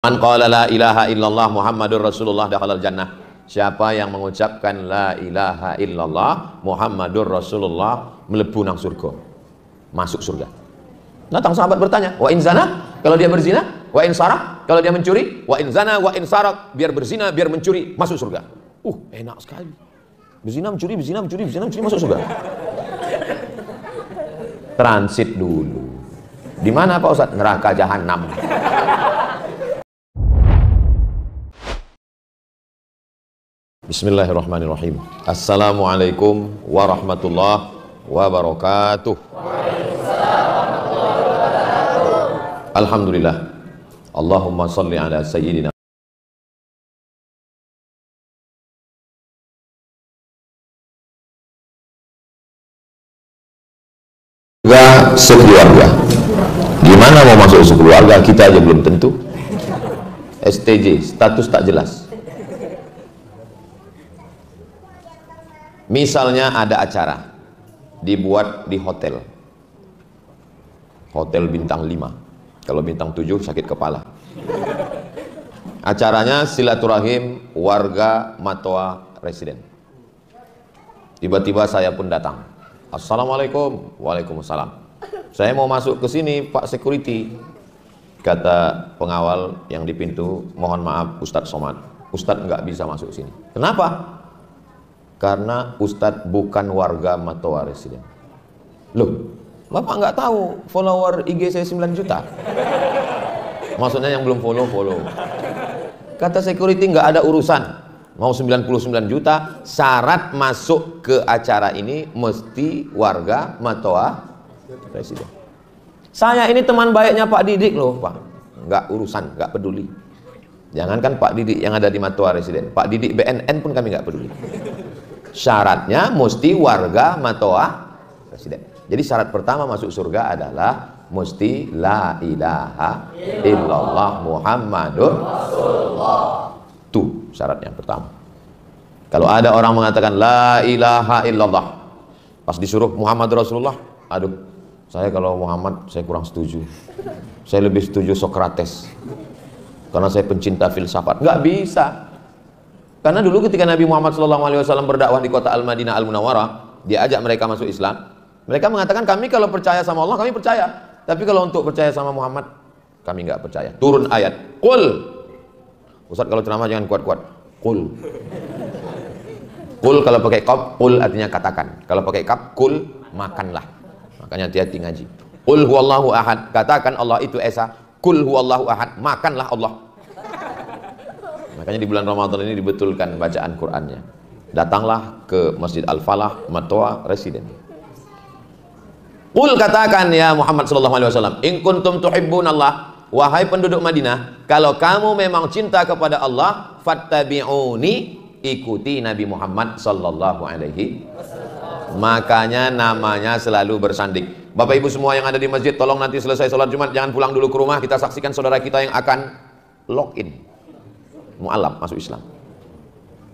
Man qala la ilaha illallah Muhammadur Rasulullah dakhalal jannah. Siapa yang mengucapkan la ilaha illallah Muhammadur Rasulullah mlebu nang surga, masuk surga. Datang sahabat bertanya, wa in zana, kalau dia berzina, wa in sarak, kalau dia mencuri, wa in zana wa in sarak, biar berzina biar mencuri masuk surga. Enak sekali. Berzina mencuri, berzina mencuri, berzina mencuri masuk surga. Transit dulu. Di mana Pak Ustaz? Neraka jahanam. Bismillahirrahmanirrahim. Assalamualaikum warahmatullahi wabarakatuh. Alhamdulillah. Allahumma salli ala sayyidina. Juga sekeluarga. Gimana mau masuk sekeluarga? Kita aja belum tentu. STJ, status tak jelas. Misalnya ada acara dibuat di hotel bintang 5, kalau bintang 7 sakit kepala. Acaranya silaturahim warga Matoa residen. Tiba-tiba saya pun datang. Assalamualaikum. Waalaikumsalam. Saya mau masuk ke sini Pak Security. Kata pengawal yang di pintu, mohon maaf Ustadz Somad, Ustadz nggak bisa masuk sini. Kenapa? Karena Ustadz bukan warga Matoa residen. Loh, Bapak nggak tahu follower IG saya 9 juta? Maksudnya yang belum follow. Kata security nggak ada urusan. Mau 99 juta, syarat masuk ke acara ini mesti warga Matoa residen. Saya ini teman baiknya Pak Didik loh Pak. Nggak urusan, nggak peduli. Jangankan Pak Didik yang ada di Matoa residen, Pak Didik BNN pun kami nggak peduli. Syaratnya mesti warga Matoa residen. Jadi syarat pertama masuk surga adalah mesti la ilaha illallah Muhammadur Rasulullah. Itu syarat yang pertama. Kalau ada orang mengatakan la ilaha illallah, pas disuruh Muhammad Rasulullah, aduh, saya kalau Muhammad saya kurang setuju. Saya lebih setuju Sokrates. Karena saya pencinta filsafat. Nggak bisa. Karena dulu ketika Nabi Muhammad SAW berdakwah di kota Al-Madinah Al-Munawwarah, dia ajak mereka masuk Islam. Mereka mengatakan, kami kalau percaya sama Allah, kami percaya. Tapi kalau untuk percaya sama Muhammad, kami nggak percaya. Turun ayat, Qul. Ustaz kalau ceramah jangan kuat-kuat. Qul. Qul kalau pakai qaf, qul artinya katakan. Kalau pakai kaf, qul, makanlah. Makanya hati-hati ngaji. Qul huwallahu ahad, katakan Allah itu esa. Qul huwallahu ahad, makanlah Allah. Makanya di bulan Ramadan ini dibetulkan bacaan Qur'annya. Datanglah ke Masjid Al-Falah Matoa residen. Qul, katakan ya Muhammad sallallahu alaihi wasallam, in kuntum tuhibbunallah, wahai penduduk Madinah, kalau kamu memang cinta kepada Allah, fattabi'uni, ikuti Nabi Muhammad sallallahu alaihi wasallam. Makanya namanya selalu bersanding. Bapak Ibu semua yang ada di masjid, tolong nanti selesai sholat Jumat jangan pulang dulu ke rumah, kita saksikan saudara kita yang akan login mu'alaf masuk Islam.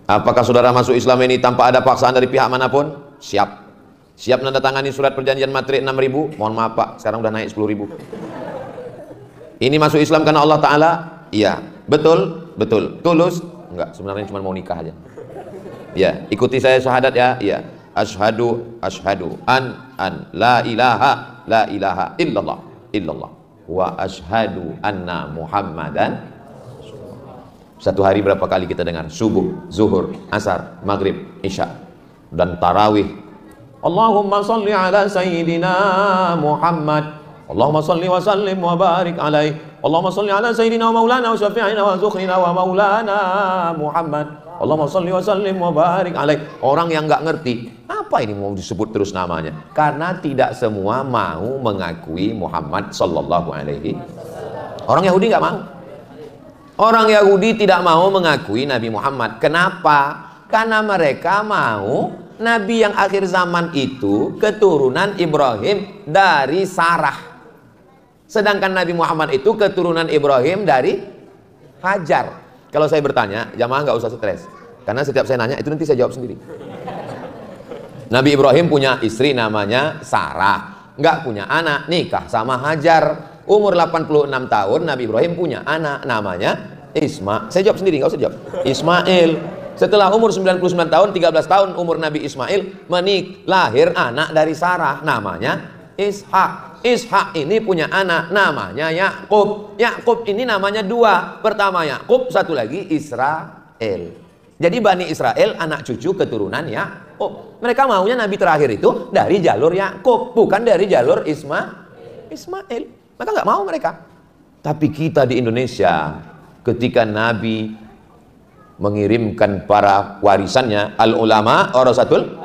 Apakah saudara masuk Islam ini tanpa ada paksaan dari pihak manapun? Siap. Siap menandatangani surat perjanjian materi 6.000? Mohon maaf Pak, sekarang udah naik 10.000. Ini masuk Islam karena Allah Ta'ala? Iya. Betul? Betul. Tulus? Enggak, sebenarnya cuma mau nikah aja. Ya, ikuti saya syahadat ya. Iya. Ashhadu an la ilaha illallah wa ashhadu anna Muhammadan. Satu hari berapa kali kita dengar? Subuh, zuhur, asar, maghrib, isya, dan tarawih. Allahumma salli ala sayyidina Muhammad. Allahumma salli wa sallim wa barik alaih. Allahumma salli ala sayyidina wa maulana wa syafi'ina wa zukhrina wa maulana Muhammad. Allahumma salli wa sallim wa barik alaih. Orang yang nggak ngerti, apa ini mau disebut terus namanya? Karena tidak semua mau mengakui Muhammad sallallahu alaihi. Orang Yahudi nggak mau. Orang Yahudi tidak mau mengakui Nabi Muhammad. Kenapa? Karena mereka mau Nabi yang akhir zaman itu keturunan Ibrahim dari Sarah. Sedangkan Nabi Muhammad itu keturunan Ibrahim dari Hajar. Kalau saya bertanya, jamaah nggak usah stres. Karena setiap saya nanya, itu nanti saya jawab sendiri. Nabi Ibrahim punya istri namanya Sarah. Nggak punya anak, nikah sama Hajar. Umur 86 tahun Nabi Ibrahim punya anak namanya Ismail. Saya jawab sendiri, nggak usah jawab. Ismail. Setelah umur 99 tahun, 13 tahun umur Nabi Ismail, lahir anak dari Sarah namanya Ishak. Ishak ini punya anak namanya Yakub. Yakub ini namanya dua. Pertama Yakub, satu lagi Israel. Jadi Bani Israel anak cucu keturunan Yakub. Mereka maunya Nabi terakhir itu dari jalur Yakub, bukan dari jalur Ismail. Maka nggak mau mereka. Tapi kita di Indonesia, ketika Nabi mengirimkan para warisannya, al-ulama warasatul,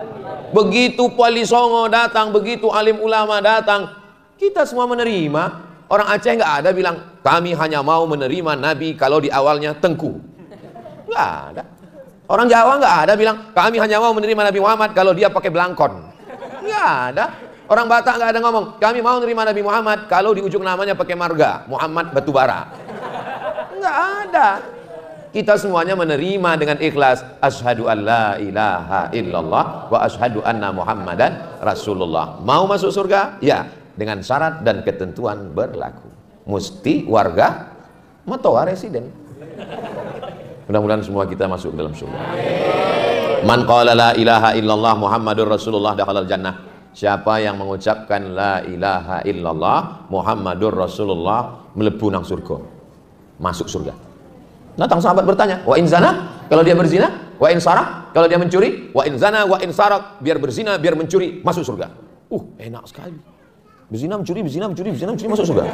begitu Wali Songo datang, begitu alim ulama datang, kita semua menerima. Orang Aceh nggak ada bilang, kami hanya mau menerima Nabi kalau di awalnya Tengku. Nggak ada. Orang Jawa nggak ada bilang, kami hanya mau menerima Nabi Muhammad kalau dia pakai belangkon. Nggak ada. Orang Batak nggak ada ngomong, kami mau menerima Nabi Muhammad kalau di ujung namanya pakai marga, Muhammad Batubara. Nggak ada. Kita semuanya menerima dengan ikhlas. Asyhadu an la ilaha illallah wa asyhadu anna Muhammadan Rasulullah. Mau masuk surga? Ya, dengan syarat dan ketentuan berlaku. Mesti warga Matoa residen. Mudah-mudahan semua kita masuk ke dalam surga. Man qala la ilaha illallah Muhammadur Rasulullah dakhalal jannah. Siapa yang mengucapkan la ilaha illallah Muhammadur Rasulullah mlebu nang surga. Masuk surga. Datang sahabat bertanya, wa in zana, kalau dia berzina, wa in saraq, kalau dia mencuri, wa in zana wa in saraq, biar berzina, biar mencuri, masuk surga. Enak sekali. Berzina, mencuri, masuk surga.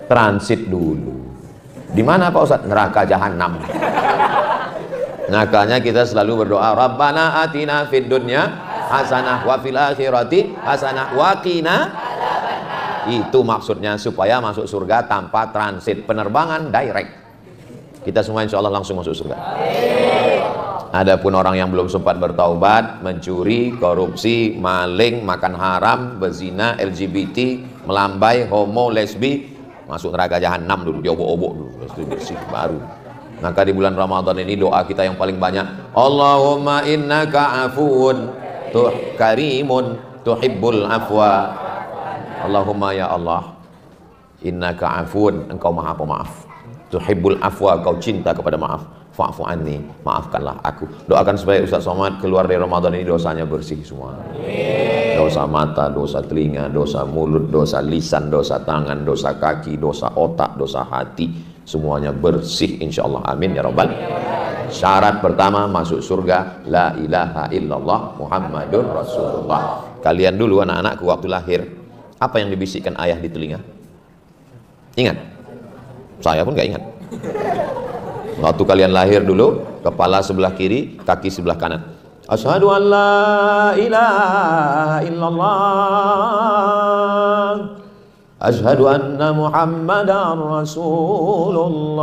Transit dulu. Di mana Pak Ustadz? Neraka jahanam. Makanya kita selalu berdoa, Rabbana atina fid dunya hasanah wa fil akhirati hasanah wa qina. Itu maksudnya supaya masuk surga tanpa transit, penerbangan direct. Kita semua insya Allah langsung masuk surga. Adapun orang yang belum sempat bertaubat, mencuri, korupsi, maling, makan haram, berzina, LGBT, melambai, homo, lesbi, masuk neraka jahanam dulu, diobok-obok dulu, bersih baru. Maka di bulan Ramadan ini doa kita yang paling banyak, Allahumma innaka afuun karimun tuhibbul afwa. Allahumma ya Allah, innaka afuun, engkau maha pemaaf, tuhibbul afwa, kau cinta kepada maaf, fa'fu anni, maafkanlah aku. Doakan supaya Ustaz Somad keluar dari Ramadan ini dosanya bersih semua. Dosa mata, dosa telinga, dosa mulut, dosa lisan, dosa tangan, dosa kaki, dosa otak, dosa hati, semuanya bersih insyaallah. Amin ya rabbal. Syarat pertama masuk surga, la ilaha illallah Muhammadur Rasulullah. Kalian dulu anak-anakku waktu lahir, apa yang dibisikkan ayah di telinga? Ingat? Saya pun gak ingat. Waktu kalian lahir dulu, kepala sebelah kiri, kaki sebelah kanan. Asyhadu an la ilaha illallah, asyhadu anna Muhammadan Rasulullah.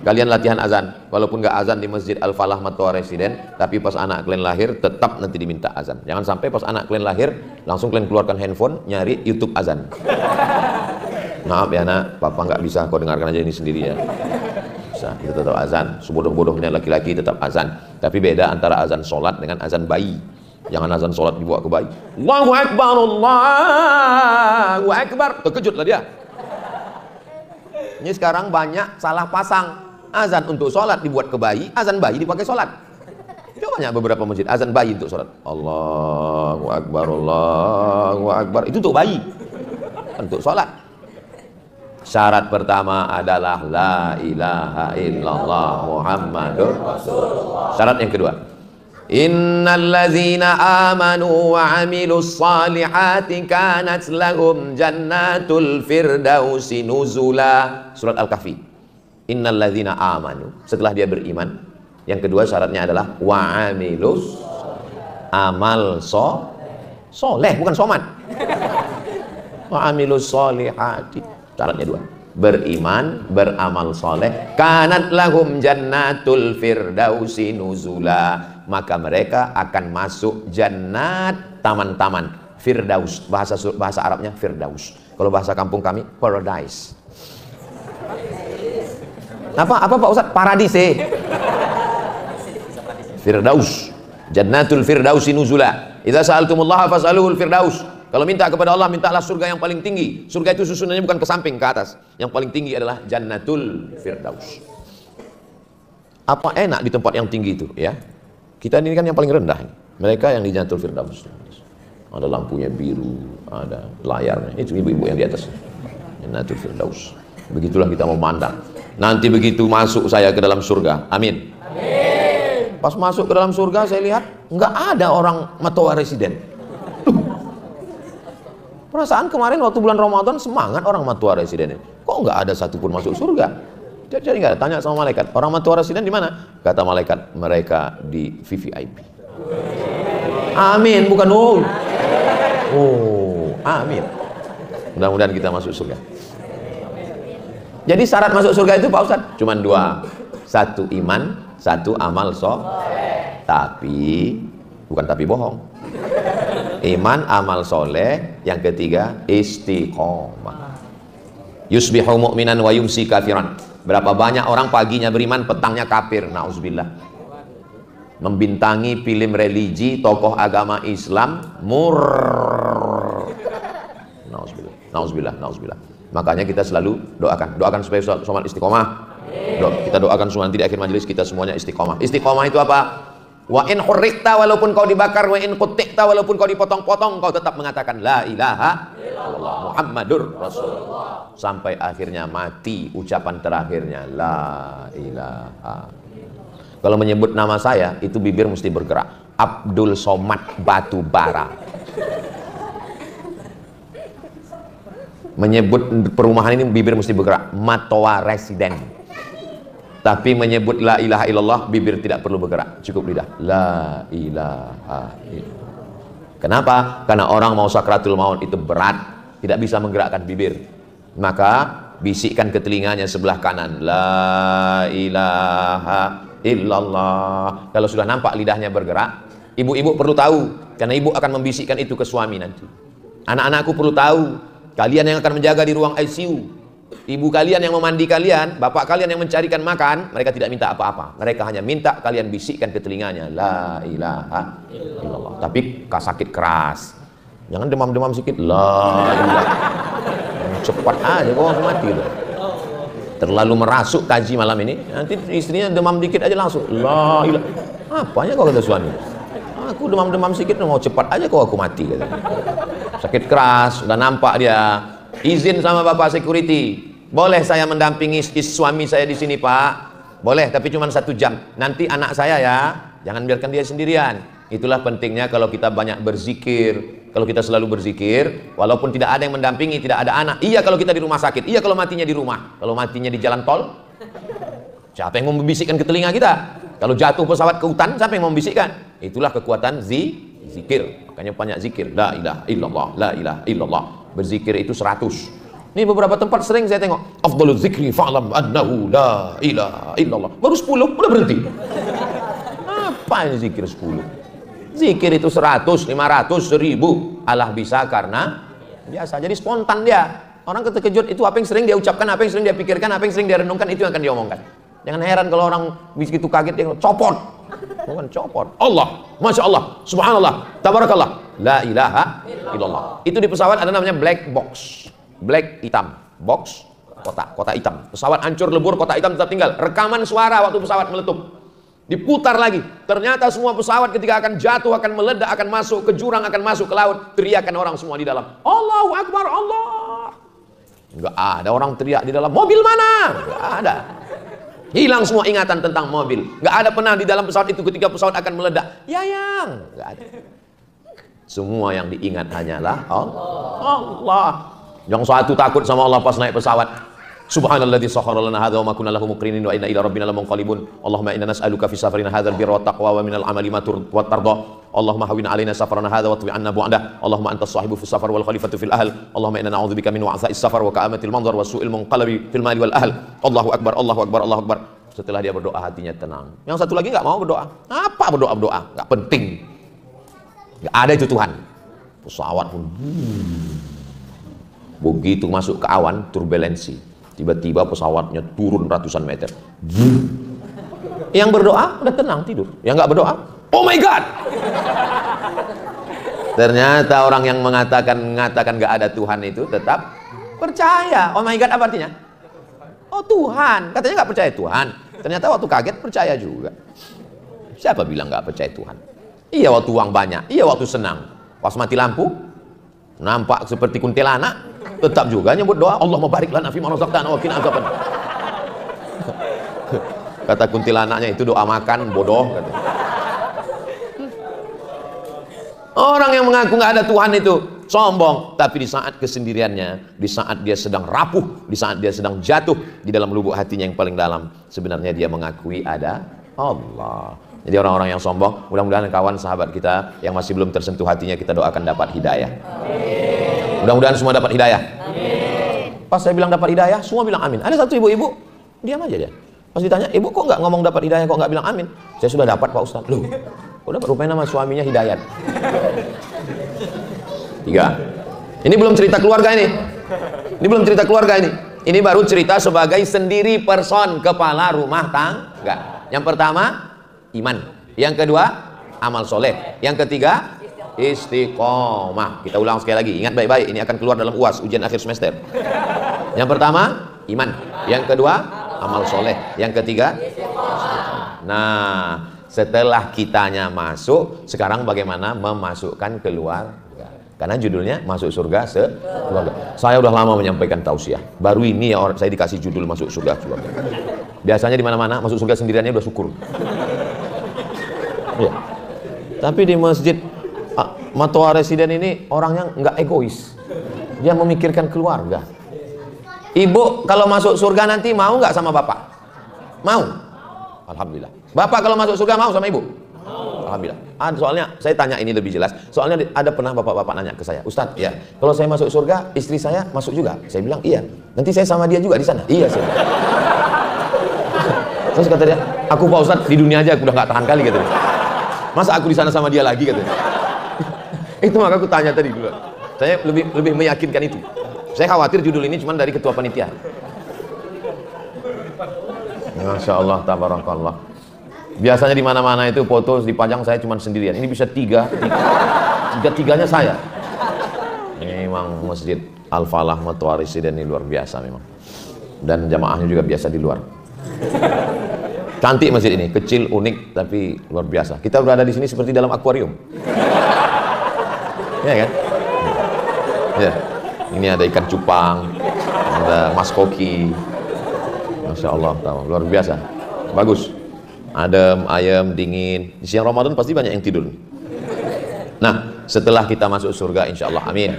Kalian latihan azan, walaupun gak azan di Masjid Al-Falah Matoa Residen, tapi pas anak kalian lahir tetap nanti diminta azan. Jangan sampai pas anak kalian lahir langsung kalian keluarkan handphone nyari YouTube azan. Maaf ya nak, papa nggak bisa, kau dengarkan aja ini sendiri ya. Bisa, kita tetap azan. Sebodoh-bodohnya laki-laki tetap azan. Tapi beda antara azan sholat dengan azan bayi. Jangan azan sholat dibawa ke bayi. Allahu Akbar, Allahu Akbar. Terkejutlah dia. Ini sekarang banyak salah pasang. Azan untuk sholat dibuat ke bayi, azan bayi dipakai sholat. Coba banyak beberapa masjid azan bayi untuk sholat. Allahu Akbar, Allahu Akbar. Itu untuk bayi, untuk sholat. Syarat pertama adalah la ilaha illallah Muhammadur Rasulullah. Syarat yang kedua, innallazina amanu wa amilus salihati kanat lahum jannatul firdausi nuzula. Surat Al-Kahfi. Innallazina amanu, setelah dia beriman. Yang kedua syaratnya adalah wa amilus, amal soleh, bukan somat. Wa amilus salihati. Syaratnya dua, beriman, beramal soleh, kanat lahum jannatul firdausi nuzula, maka mereka akan masuk jannat, taman-taman firdaus. Bahasa Arabnya firdaus, kalau bahasa kampung kami paradise. Apa Pak Ustadz? Paradise. Firdaus, jannatul firdausi nuzula. Idza sa'altumullaha fas'aluhul firdaus. Kalau minta kepada Allah, mintalah surga yang paling tinggi. Surga itu susunannya bukan ke samping, ke atas. Yang paling tinggi adalah Jannatul Firdaus. Apa enak di tempat yang tinggi itu, ya? Kita ini kan yang paling rendah. Mereka yang di Jannatul Firdaus. Ada lampunya biru, ada layarnya. Itu ibu-ibu yang di atas. Jannatul Firdaus. Begitulah kita memandang. Nanti begitu masuk saya ke dalam surga. Amin. Amin. Pas masuk ke dalam surga, saya lihat nggak ada orang Matoa residen. Perasaan kemarin waktu bulan Ramadan semangat orang Matoa residen ini. Kok nggak ada satupun masuk surga? Jadi nggak tanya sama malaikat. Orang Matoa residen di mana? Kata malaikat, mereka di VVIP. Amin, bukan oh. Oh, amin. Mudah-mudahan kita masuk surga. Jadi syarat masuk surga itu Pak Ustadz cuma dua. Satu iman, satu amal soleh. Tapi bukan tapi bohong. Iman, amal soleh. Yang ketiga istiqomah. Yusbihu mu'minan wa yumsi kafiran. Berapa banyak orang paginya beriman, petangnya kafir. Nauzubillah. Membintangi film religi, tokoh agama Islam, nauzubillah, nauzubillah, nauzubillah. Makanya kita selalu doakan supaya somat istiqomah. Kita doakan semua nanti di akhir majelis kita semuanya istiqomah. Istiqomah itu apa? Wa in hurriqta, walaupun kau dibakar, wa in qutti'ta, walaupun kau dipotong-potong, kau tetap mengatakan la ilaha illallah Muhammadur Rasulullah sampai akhirnya mati, ucapan terakhirnya la ilaha. Kalau menyebut nama saya itu bibir mesti bergerak. Abdul Somad Batubara. Menyebut perumahan ini bibir mesti bergerak. Matoa residen. Tapi menyebut la ilaha illallah bibir tidak perlu bergerak, cukup lidah. La ilaha illallah. Kenapa? Karena orang mau sakratul maut itu berat, tidak bisa menggerakkan bibir. Maka bisikkan ke telinganya sebelah kanan, la ilaha illallah. Kalau sudah nampak lidahnya bergerak, ibu-ibu perlu tahu, karena ibu akan membisikkan itu ke suami nanti. Anak-anakku perlu tahu, kalian yang akan menjaga di ruang ICU, ibu kalian yang memandi kalian, bapak kalian yang mencarikan makan, mereka tidak minta apa-apa. Mereka hanya minta kalian bisikkan ke telinganya, la ilaha illallah. Tapi sakit keras, jangan demam-demam sedikit, la ilaha. Cepat aja kau langsung mati tuh. Terlalu merasuk kaji malam ini, nanti istrinya demam dikit aja langsung la ilaha. Apanya kau kata suami? Aku demam-demam sedikit mau cepat aja kau aku mati kata. Sakit keras, udah nampak dia. Izin sama bapak security, boleh saya mendampingi suami saya di sini Pak? Boleh, tapi cuma 1 jam. Nanti anak saya ya, jangan biarkan dia sendirian. Itulah pentingnya kalau kita banyak berzikir. Kalau kita selalu berzikir, walaupun tidak ada yang mendampingi, tidak ada anak. Iya kalau kita di rumah sakit, iya kalau matinya di rumah. Kalau matinya di jalan tol, siapa yang mau membisikkan ke telinga kita? Kalau jatuh pesawat ke hutan, siapa yang mau membisikkan? Itulah kekuatan zikir. Makanya banyak zikir. La ilaha illallah, la ilaha illallah. Berzikir itu 100. Ini beberapa tempat sering saya tengok. Afdhalu dzikri fa'lam annahu la ilaha illallah. Baru 10, udah berhenti. Apa ini zikir 10? Zikir itu 100, 500, 1000. Allah bisa karena biasa. Jadi spontan dia. Orang terkejut itu apa yang sering dia ucapkan, apa yang sering dia pikirkan, apa yang sering dia renungkan, itu yang akan dia omongkan. Jangan heran kalau orang begitu kaget dia copot. Bukan copot. Allah, Masya Allah, Subhanallah, Tabarakallah, la ilaha illallah. Itu di pesawat ada namanya black box. Black hitam, box kota hitam. Pesawat hancur lebur, kota hitam tetap tinggal. Rekaman suara waktu pesawat meletup. Diputar lagi, ternyata semua pesawat ketika akan jatuh, akan meledak, akan masuk ke jurang, akan masuk ke laut, teriakan orang semua di dalam, Allahu Akbar, Allah. Enggak ada orang teriak di dalam, mobil mana? Enggak ada. Hilang semua ingatan tentang mobil. Enggak ada pernah di dalam pesawat itu ketika pesawat akan meledak, yayang. Enggak ada. Semua yang diingat hanyalah Allah. Yang satu takut sama Allah pas naik pesawat. Subhanalladzi sakhkhara lana hadza wa ma kunna lahu muqrinin wa inna ila rabbina lamunqalibun. Allahumma inna nas'aluka fi safarina hadzal birra wa taqwa wa minal amali ma tarda. Allahumma hawwin 'alaina safarana hadza wa twi 'anna bu'dah. Allahumma antas sahibu fis safar wal khalifatu fil ahl. Allahumma inna na'udzubika min wa'tha'is safar wa ka'amatil manzar wa su'il munqalabi fil mali wal ahl. Allahu akbar, Allahu akbar, Allahu akbar. Setelah dia berdoa hatinya tenang. Yang satu lagi enggak mau berdoa. Apa berdoa? Enggak penting. Enggak ada itu Tuhan. Pesawat pun begitu masuk ke awan turbulensi. Tiba-tiba pesawatnya turun ratusan meter. Yang berdoa udah tenang tidur. Yang nggak berdoa, oh my God. Ternyata orang yang mengatakan nggak ada Tuhan itu tetap percaya. Oh my God, apa artinya? Oh Tuhan, katanya nggak percaya Tuhan. Ternyata waktu kaget percaya juga. Siapa bilang nggak percaya Tuhan? Iya waktu uang banyak, iya waktu senang. Pas mati lampu, nampak seperti kuntilanak, tetap juga nyebut doa. Allah mabarik lana fi ma razaqtana wa qina azaban. Kata kuntilanaknya itu doa makan bodoh. Katanya. Orang yang mengaku nggak ada Tuhan itu sombong, tapi di saat kesendiriannya, di saat dia sedang rapuh, di saat dia sedang jatuh di dalam lubuk hatinya yang paling dalam, sebenarnya dia mengakui ada Allah. Jadi orang-orang yang sombong, mudah-mudahan kawan sahabat kita yang masih belum tersentuh hatinya, kita doakan dapat hidayah. Mudah-mudahan semua dapat hidayah. Pas saya bilang dapat hidayah, semua bilang amin. Ada satu ibu-ibu, diam aja dia. Pas ditanya, ibu kok nggak ngomong dapat hidayah, kok nggak bilang amin? Saya sudah dapat Pak Ustadz. Loh, kok dapat? Rupanya nama suaminya Hidayat. 3. Ini belum cerita keluarga ini. Ini belum cerita keluarga ini. Ini baru cerita sebagai sendiri person, kepala rumah tangga. Yang pertama, iman. Yang kedua, amal soleh. Yang ketiga, istiqomah. Kita ulang sekali lagi. Ingat baik-baik, ini akan keluar dalam UAS, ujian akhir semester. Yang pertama, iman. Yang kedua, amal soleh. Yang ketiga, nah, setelah kitanya masuk, sekarang bagaimana memasukkan keluarga? Karena judulnya masuk surga sekeluarga. Saya udah lama menyampaikan tausiah. Baru ini ya saya dikasih judul masuk surga keluarga. Biasanya di mana-mana masuk surga sendiriannya udah syukur. Ya. Tapi di masjid Matua Residen ini orangnya nggak egois. Dia memikirkan keluarga. Ibu kalau masuk surga nanti mau nggak sama bapak? Mau. Alhamdulillah. Bapak kalau masuk surga mau sama ibu? Alhamdulillah. Soalnya saya tanya ini lebih jelas. Soalnya ada pernah bapak-bapak nanya ke saya, Ustadz, ya, kalau saya masuk surga, istri saya masuk juga. Saya bilang iya. Nanti saya sama dia juga di sana. Iya saya. Terus kata dia, aku Pak Ustadz di dunia aja aku udah nggak tahan kali gitu. Masa aku di sana sama dia lagi katanya. Itu maka aku tanya tadi dulu. Saya lebih meyakinkan itu. Saya khawatir judul ini cuma dari ketua panitia. Masya Allah, tabarakallah. Biasanya di mana-mana itu foto dipajang saya cuma sendirian. Ini bisa tiga-tiganya saya. Memang masjid Al-Falah Matua Residen ini luar biasa memang. Dan jamaahnya juga biasa di luar. Cantik masjid ini, kecil, unik, tapi luar biasa. Kita berada di sini seperti dalam akuarium. Ya kan? Ya. Ini ada ikan cupang, ada mas koki. Masya Allah, luar biasa. Bagus. Adem, ayam, dingin. Di siang Ramadan pasti banyak yang tidur. Nah, setelah kita masuk surga, insya Allah, amin.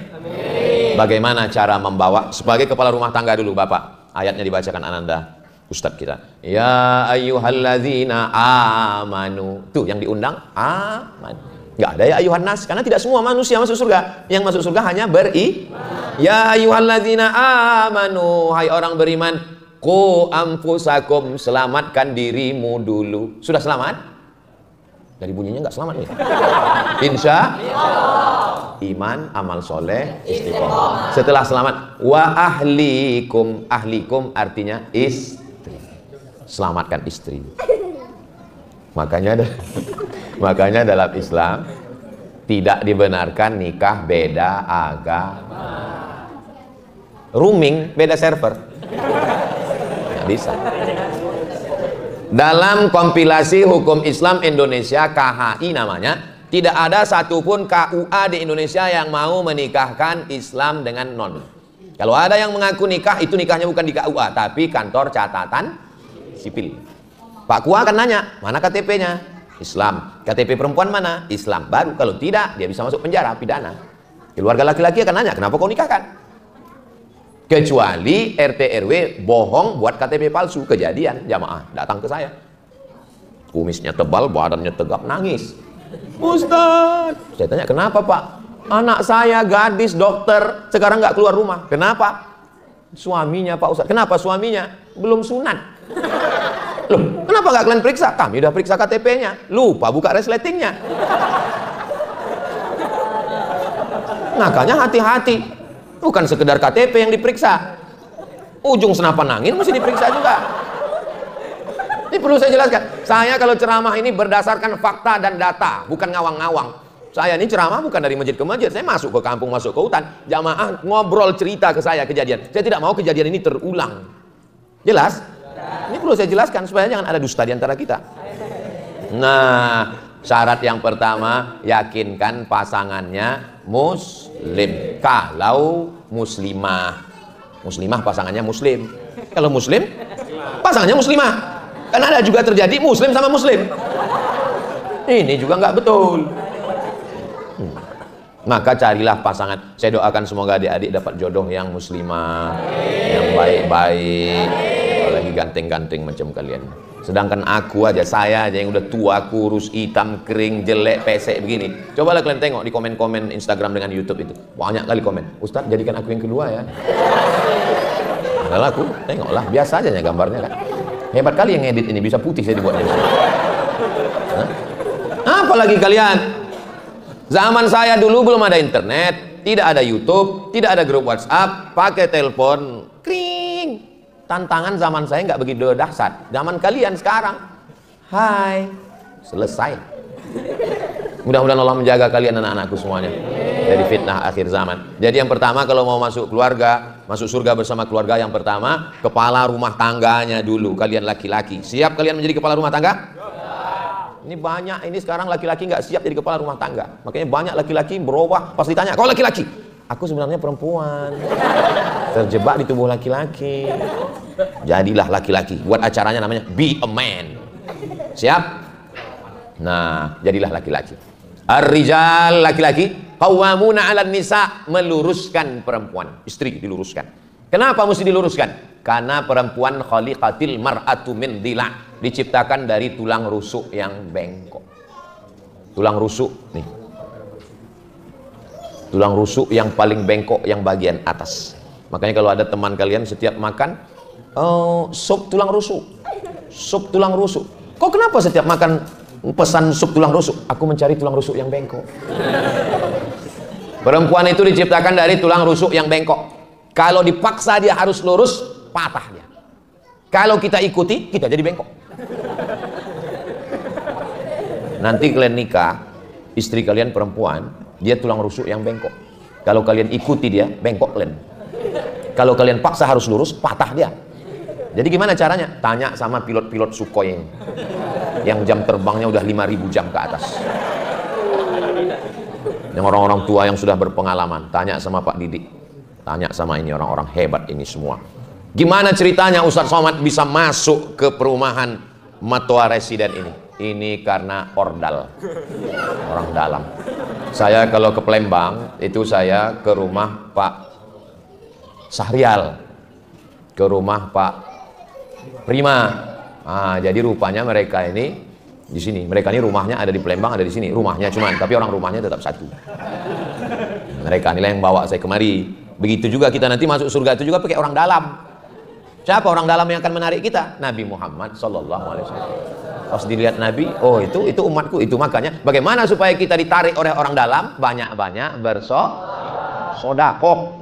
Bagaimana cara membawa? Sebagai kepala rumah tangga dulu, Bapak. Ayatnya dibacakan Ananda, Ustadz kita. Ya ayyuhalladzina amanu. Tuh, yang diundang, aman. Nggak ada ya ayuhan nas, karena tidak semua manusia masuk surga. Yang masuk surga hanya beriman. Ya ayyuhalladzina amanu. Hai orang beriman, qu anfusakum, selamatkan dirimu dulu. Sudah selamat? Dari bunyinya nggak selamat nih. Insya Allah. Iman, amal soleh, istiqomah. Setelah selamat, wa ahlikum. Ahlikum artinya istri. Selamatkan istri. Makanya dalam Islam tidak dibenarkan nikah beda agama. Rooming beda server. Bisa. Dalam kompilasi hukum Islam Indonesia KHI namanya, tidak ada satupun KUA di Indonesia yang mau menikahkan Islam dengan non. Kalau ada yang mengaku nikah, itu nikahnya bukan di KUA, tapi kantor catatan sipil. Pak KUA akan nanya, mana KTP-nya? Islam. KTP perempuan mana? Islam. Baru kalau tidak, dia bisa masuk penjara, pidana. Keluarga laki-laki akan nanya, kenapa kau nikahkan? Kecuali RT RW bohong buat KTP palsu. Kejadian jamaah datang ke saya, kumisnya tebal, badannya tegap, nangis. Ustaz, saya tanya, kenapa Pak? Anak saya gadis dokter, sekarang nggak keluar rumah. Kenapa? Suaminya Pak Ustaz. Kenapa suaminya? Belum sunat. Loh, kenapa nggak kalian periksa? Kami udah periksa KTP-nya, lupa buka resletingnya. Makanya hati-hati, bukan sekedar KTP yang diperiksa, ujung senapan angin mesti diperiksa juga. Ini perlu saya jelaskan. Saya kalau ceramah ini berdasarkan fakta dan data, bukan ngawang-ngawang. Saya ini ceramah bukan dari masjid ke masjid, saya masuk ke kampung, masuk ke hutan, jamaah ngobrol cerita ke saya kejadian. Saya tidak mau kejadian ini terulang. Jelas? Ini perlu saya jelaskan supaya jangan ada dusta di antara kita. Nah, syarat yang pertama, yakinkan pasangannya muslim. Kalau muslimah, muslimah pasangannya muslim. Kalau muslim, pasangannya muslimah. Kan ada juga terjadi muslim sama muslim. Ini juga nggak betul. Maka carilah pasangan. Saya doakan semoga adik-adik dapat jodoh yang muslimah, yang baik-baik, apalagi ganteng-ganteng macam kalian. Sedangkan aku aja, saya aja yang udah tua, kurus, hitam, kering, jelek, pesek begini. Cobalah kalian tengok di komen-komen Instagram dengan YouTube itu. Banyak kali komen, Ustadz jadikan aku yang kedua ya. Padahal aku, tengoklah, biasa aja ya gambarnya kan. Hebat kali yang edit ini, bisa putih saya dibuatnya. Apalagi kalian. Zaman saya dulu belum ada internet, tidak ada YouTube, tidak ada grup WhatsApp, pakai telepon, kring. Tantangan zaman saya nggak begitu dahsyat. Zaman kalian sekarang, hai, selesai. Mudah-mudahan Allah menjaga kalian anak-anakku semuanya dari fitnah akhir zaman. Jadi yang pertama kalau mau masuk keluarga, masuk surga bersama keluarga, yang pertama kepala rumah tangganya dulu. Kalian laki-laki, siap kalian menjadi kepala rumah tangga? Ini banyak, ini sekarang laki-laki nggak siap jadi kepala rumah tangga. Makanya banyak laki-laki berubah, pas ditanya, kau laki-laki? Aku sebenarnya perempuan, terjebak di tubuh laki-laki. Jadilah laki-laki, buat acaranya namanya Be a Man. Siap? Nah, jadilah laki-laki. Ar-rijal, laki-laki, qawwamuna 'alan nisa, meluruskan perempuan, istri diluruskan. Kenapa mesti diluruskan? Karena perempuan khaliqatil mar'atu min dhila', diciptakan dari tulang rusuk yang bengkok. Tulang rusuk nih, tulang rusuk yang paling bengkok yang bagian atas. Makanya kalau ada teman kalian setiap makan sup tulang rusuk, sup tulang rusuk, kok kenapa setiap makan pesan sup tulang rusuk? Aku mencari tulang rusuk yang bengkok. Perempuan itu diciptakan dari tulang rusuk yang bengkok. Kalau dipaksa dia harus lurus, patah dia. Kalau kita ikuti, kita jadi bengkok. Nanti kalian nikah, istri kalian perempuan, dia tulang rusuk yang bengkok. Kalau kalian ikuti dia, bengkok kalian. Kalau kalian paksa harus lurus, patah dia. Jadi gimana caranya? Tanya sama pilot-pilot Sukhoi yang jam terbangnya udah 5.000 jam ke atas. Yang orang-orang tua yang sudah berpengalaman, tanya sama Pak Didik, tanya sama ini orang-orang hebat ini semua. Gimana ceritanya Ustadz Somad bisa masuk ke perumahan Matoa Residen ini? Ini karena ordal, orang dalam. Saya kalau ke Palembang itu saya ke rumah Pak Sahrial, ke rumah Pak Prima. Jadi rupanya mereka ini di sini. Mereka ini rumahnya ada di Palembang, ada di sini. Rumahnya cuman, tapi orang rumahnya tetap satu. Mereka inilah yang bawa saya kemari. Begitu juga kita nanti masuk surga itu juga pakai orang dalam. Siapa orang dalam yang akan menarik kita? Nabi Muhammad Sallallahu Alaihi Wasallam. Pas dilihat Nabi, oh itu umatku, itu makanya. Bagaimana supaya kita ditarik oleh orang dalam? Banyak-banyak bersodakoh,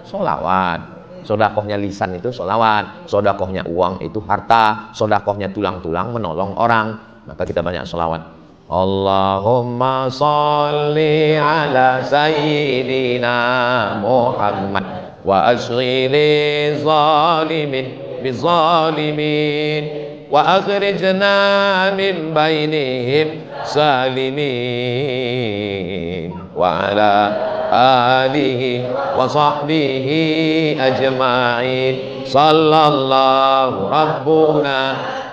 solawat. Sodakohnya lisan itu solawat, sodakohnya uang itu harta, sodakohnya tulang-tulang menolong orang. Maka kita banyak solawat. Allahumma sholli ala sayyidina Muhammad wa asghili zalimin bizalimin wa akhrijna min bainihim salimin wa ala alihi wa sahbihi ajma'in sallallahu rabbuna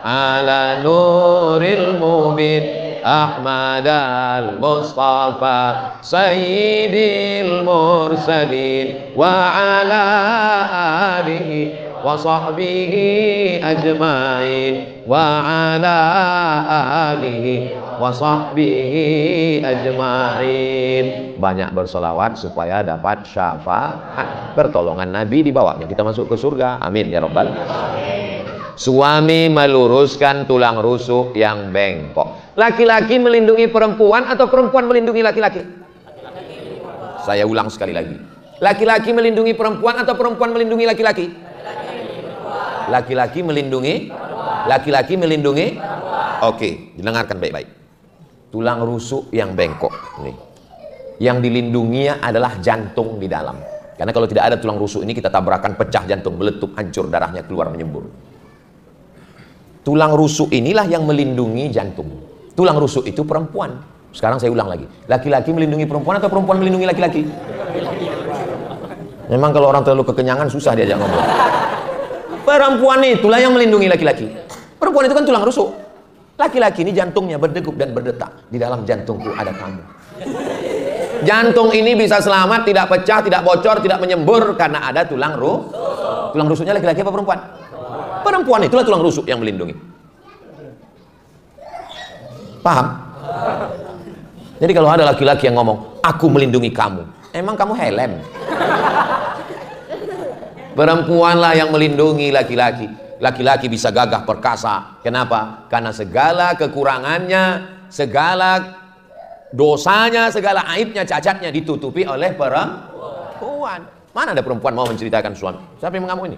ala nuril mubin Ahmad al-Mustafa Sayyidil Mursalin wa ala alihi wa sahbihi ajma'in wa ala alihi wa sahbihi ajma'in. Banyak bersolawat supaya dapat syafaat, pertolongan Nabi dibawanya kita masuk ke surga. Amin ya rabbal alamin. Suami meluruskan tulang rusuk yang bengkok. Laki-laki melindungi perempuan atau perempuan melindungi laki-laki? Saya ulang sekali lagi. Laki-laki melindungi perempuan atau perempuan melindungi laki-laki? Laki-laki melindungi. Laki-laki melindungi. Oke, dengarkan baik-baik. tulang rusuk yang bengkok. Nih. Yang dilindunginya adalah jantung di dalam. Karena kalau tidak ada tulang rusuk ini, kita tabrakan, pecah jantung, meletup, hancur, darahnya keluar menyembur. Tulang rusuk inilah yang melindungi jantung. Tulang rusuk itu perempuan. Sekarang saya ulang lagi. Laki-laki melindungi perempuan atau perempuan melindungi laki-laki? Memang kalau orang terlalu kekenyangan susah diajak ngomong. Perempuan itulah yang melindungi laki-laki. Perempuan itu kan tulang rusuk. Laki-laki ini jantungnya berdegup dan berdetak. Di dalam jantungku ada kamu. Jantung ini bisa selamat, tidak pecah, tidak bocor, tidak menyembur karena ada tulang rusuk. Tulang rusuknya laki-laki apa perempuan? Perempuan itulah tulang rusuk yang melindungi. Paham? Jadi kalau ada laki-laki yang ngomong, aku melindungi kamu, emang kamu helm? Perempuanlah yang melindungi laki-laki. Laki-laki bisa gagah perkasa. Kenapa? Karena segala kekurangannya, segala dosanya, segala aibnya, cacatnya ditutupi oleh perempuan. Mana ada perempuan mau menceritakan suami? Siapa yang mengamuk ini?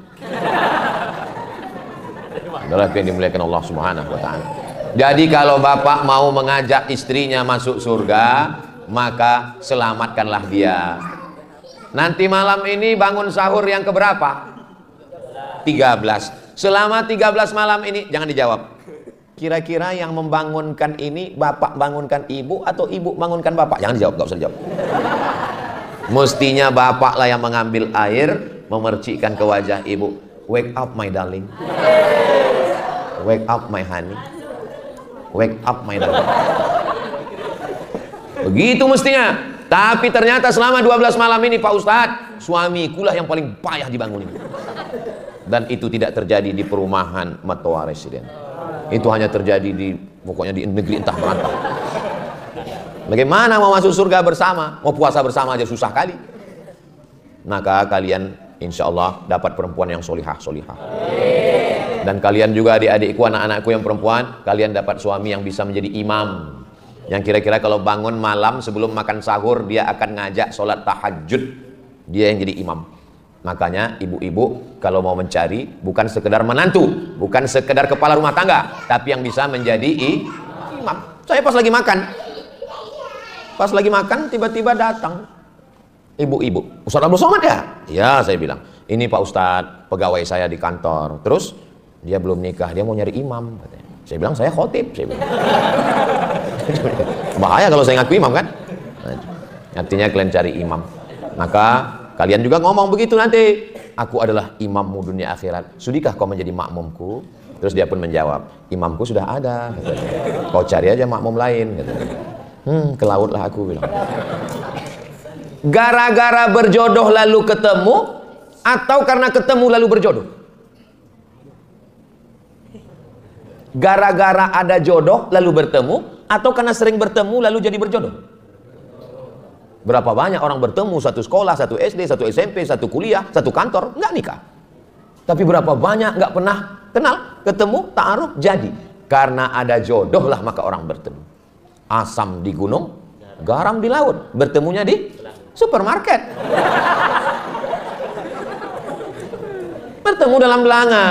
Adalah yang dimuliakan Allah Subhanahu wa ta'ala. Jadi kalau bapak mau mengajak istrinya masuk surga, maka selamatkanlah dia. Nanti malam ini bangun sahur yang keberapa? 13. Selama 13 malam ini, jangan dijawab. Kira-kira yang membangunkan ini, bapak bangunkan ibu atau ibu bangunkan bapak? Jangan dijawab, gak usah dijawab. Mestinya bapaklah yang mengambil air, memercikkan ke wajah ibu. Wake up my darling. Wake up my honey. Wake up my darling. Begitu mestinya. Tapi ternyata selama 12 malam ini Pak Ustadz, suamikulah yang paling payah dibangunin. Dan itu tidak terjadi di perumahan Matoa Residen. Itu hanya terjadi di, pokoknya di negeri entah berantah. Bagaimana mau masuk surga bersama? Mau puasa bersama aja susah kali. Maka kalian insya Allah dapat perempuan yang solihah. Dan kalian juga adik-adikku, anak-anakku yang perempuan, kalian dapat suami yang bisa menjadi imam. Yang kira-kira kalau bangun malam sebelum makan sahur, dia akan ngajak sholat tahajud. Dia yang jadi imam. Makanya ibu-ibu kalau mau mencari bukan sekedar menantu, bukan sekedar kepala rumah tangga, tapi yang bisa menjadi imam. Saya pas lagi makan tiba-tiba datang ibu-ibu. Ustadz Abdul Somad ya? Ya, saya bilang. Ini Pak Ustadz, pegawai saya di kantor. Terus dia belum nikah, dia mau nyari imam katanya. Saya bilang saya khotib, saya bilang. Bahaya kalau saya ngaku imam kan? Artinya kalian cari imam. Maka kalian juga ngomong begitu nanti. Aku adalah imammu dunia akhirat. Sudikah kau menjadi makmumku? Terus dia pun menjawab, imamku sudah ada. Katanya. Kau cari aja makmum lain. Katanya. Ke laut lah aku bilang. Gara-gara berjodoh lalu ketemu, atau karena ketemu lalu berjodoh? Gara-gara ada jodoh lalu bertemu, atau karena sering bertemu lalu jadi berjodoh? Berapa banyak orang bertemu satu sekolah, satu SD, satu SMP, satu kuliah, satu kantor, nggak nikah. Tapi berapa banyak nggak pernah kenal, ketemu, ta'aruf, jadi. Karena ada jodoh lah maka orang bertemu. Asam di gunung, garam di laut. Bertemunya di supermarket. Bertemu dalam belanga.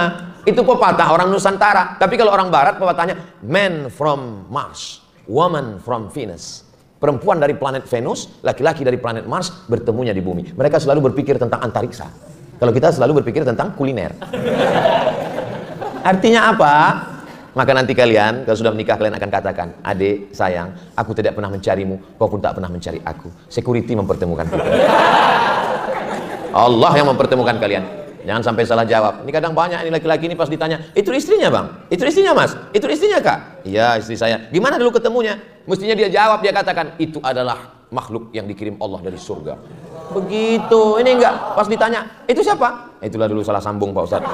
Itu pepatah orang Nusantara. Tapi kalau orang Barat pepatahnya, man from Mars, woman from Venus. Perempuan dari planet Venus, laki-laki dari planet Mars, bertemunya di bumi. Mereka selalu berpikir tentang antariksa. Kalau kita selalu berpikir tentang kuliner. Artinya apa? Maka nanti kalian, kalau sudah menikah, kalian akan katakan, adik, sayang, aku tidak pernah mencarimu, kau pun tak pernah mencari aku. Security mempertemukan kita. Allah yang mempertemukan kalian. Jangan sampai salah jawab. Ini kadang banyak ini laki-laki ini pas ditanya, itu istrinya bang? Itu istrinya mas? Itu istrinya kak? Iya istri saya. Gimana dulu ketemunya? Mestinya dia jawab, dia katakan, itu adalah makhluk yang dikirim Allah dari surga. Begitu. Ini enggak. Pas ditanya, itu siapa? Itulah dulu salah sambung Pak Ustadz.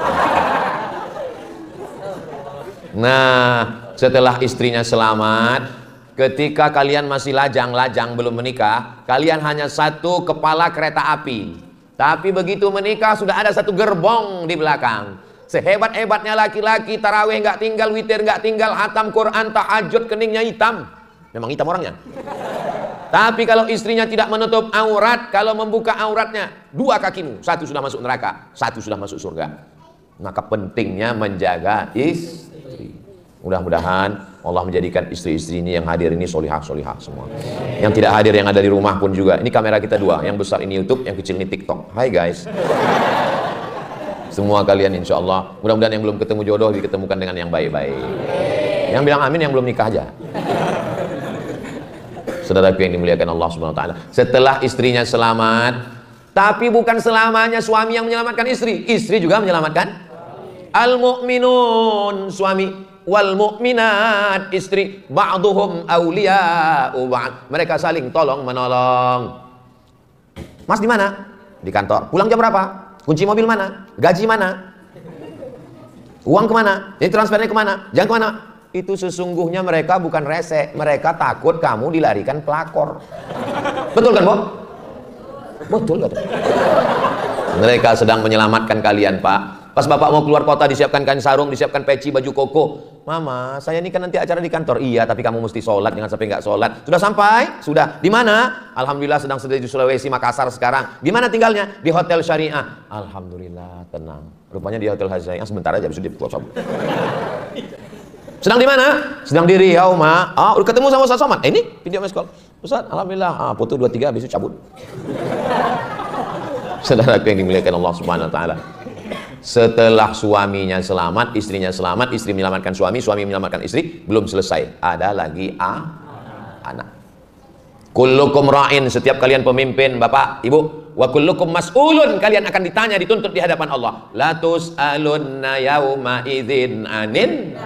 Nah, setelah istrinya selamat, ketika kalian masih lajang-lajang belum menikah, kalian hanya satu kepala kereta api. Tapi begitu menikah sudah ada satu gerbong di belakang. Sehebat-hebatnya laki-laki, tarawih nggak tinggal, witir nggak tinggal, hatam Quran, tahajud, keningnya hitam. Memang hitam orangnya. Tapi kalau istrinya tidak menutup aurat, kalau membuka auratnya, dua kakimu, satu sudah masuk neraka, satu sudah masuk surga. Maka pentingnya menjaga istri. Mudah-mudahan Allah menjadikan istri-istri ini yang hadir ini solihah-solihah semua. Yang tidak hadir, yang ada di rumah pun juga. Ini kamera kita dua, yang besar ini YouTube, yang kecil ini TikTok. Hai guys. Semua kalian insya Allah, mudah-mudahan yang belum ketemu jodoh diketemukan dengan yang baik-baik. Yang bilang amin yang belum nikah aja. Saudaraku yang dimuliakan Allah Subhanahu wa taala. Setelah istrinya selamat, tapi bukan selamanya suami yang menyelamatkan istri. Istri juga menyelamatkan. Al-mu'minun suami, wal mu'minat istri, ba'duhum awliya'u ba'd. Mereka saling tolong menolong. Mas di mana? Di kantor. Pulang jam berapa? Kunci mobil mana? Gaji mana? Uang kemana? Ini transfernya kemana? Jangan kemana? Itu sesungguhnya mereka bukan rese. Mereka takut kamu dilarikan pelakor. Betul kan, Bo? Betul kan? Mereka sedang menyelamatkan kalian, Pak. Pas bapak mau keluar kota, disiapkan kain sarung, disiapkan peci, baju koko. Mama, saya ini kan nanti acara di kantor. Iya, tapi kamu mesti sholat, jangan sampai nggak sholat. Sudah sampai? Sudah. Di mana? Alhamdulillah sedang di Sulawesi, Makassar sekarang. Di mana tinggalnya? Di Hotel Syariah. Alhamdulillah, tenang. Rupanya di Hotel Syariah. Sebentar aja, bisa dipukul cabut. Sedang di mana? Sedang di Riau, Ma. Ah, udah ketemu sama Ustaz Somad. Ini video mes call. Ustaz, alhamdulillah. Foto 2-3 habis itu cabut. Saudaraku yang dimuliakan Allah Subhanahu wa taala. Setelah suaminya selamat, istrinya selamat, istri menyelamatkan suami, suami menyelamatkan istri, belum selesai. Ada lagi anak. Kullukum ra'in, setiap kalian pemimpin, bapak, ibu. Wa kullukum mas'ulun, kalian akan ditanya, dituntut di hadapan Allah. La tus'alunna yauma idzin anin.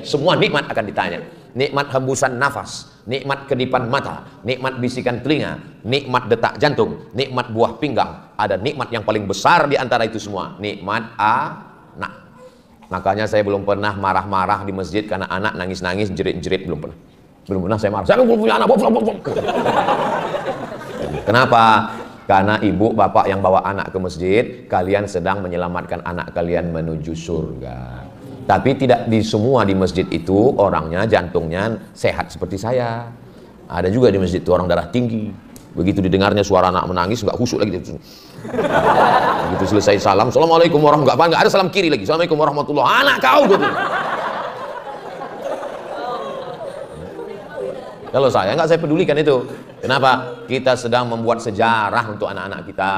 Semua nikmat akan ditanya. Nikmat hembusan nafas, nikmat kedipan mata, nikmat bisikan telinga, nikmat detak jantung, nikmat buah pinggang. Ada nikmat yang paling besar di antara itu semua, nikmat anak. Makanya saya belum pernah marah-marah di masjid karena anak nangis-nangis, jerit-jerit, belum pernah. Belum pernah saya marah. Saya belum punya anak. Kenapa? Karena ibu bapak yang bawa anak ke masjid, kalian sedang menyelamatkan anak kalian menuju surga. Tapi tidak di semua di masjid itu orangnya jantungnya sehat seperti saya. Ada juga di masjid itu orang darah tinggi. Begitu didengarnya suara anak menangis nggak khusyuk lagi. Begitu selesai salam, assalamualaikum warahmatullahi wabarakatuh. Nggak ada salam kiri lagi. Assalamualaikum warahmatullahi wabarakatuh. Anak kau gitu. Kalau saya nggak saya pedulikan itu. Kenapa? Kita sedang membuat sejarah untuk anak-anak kita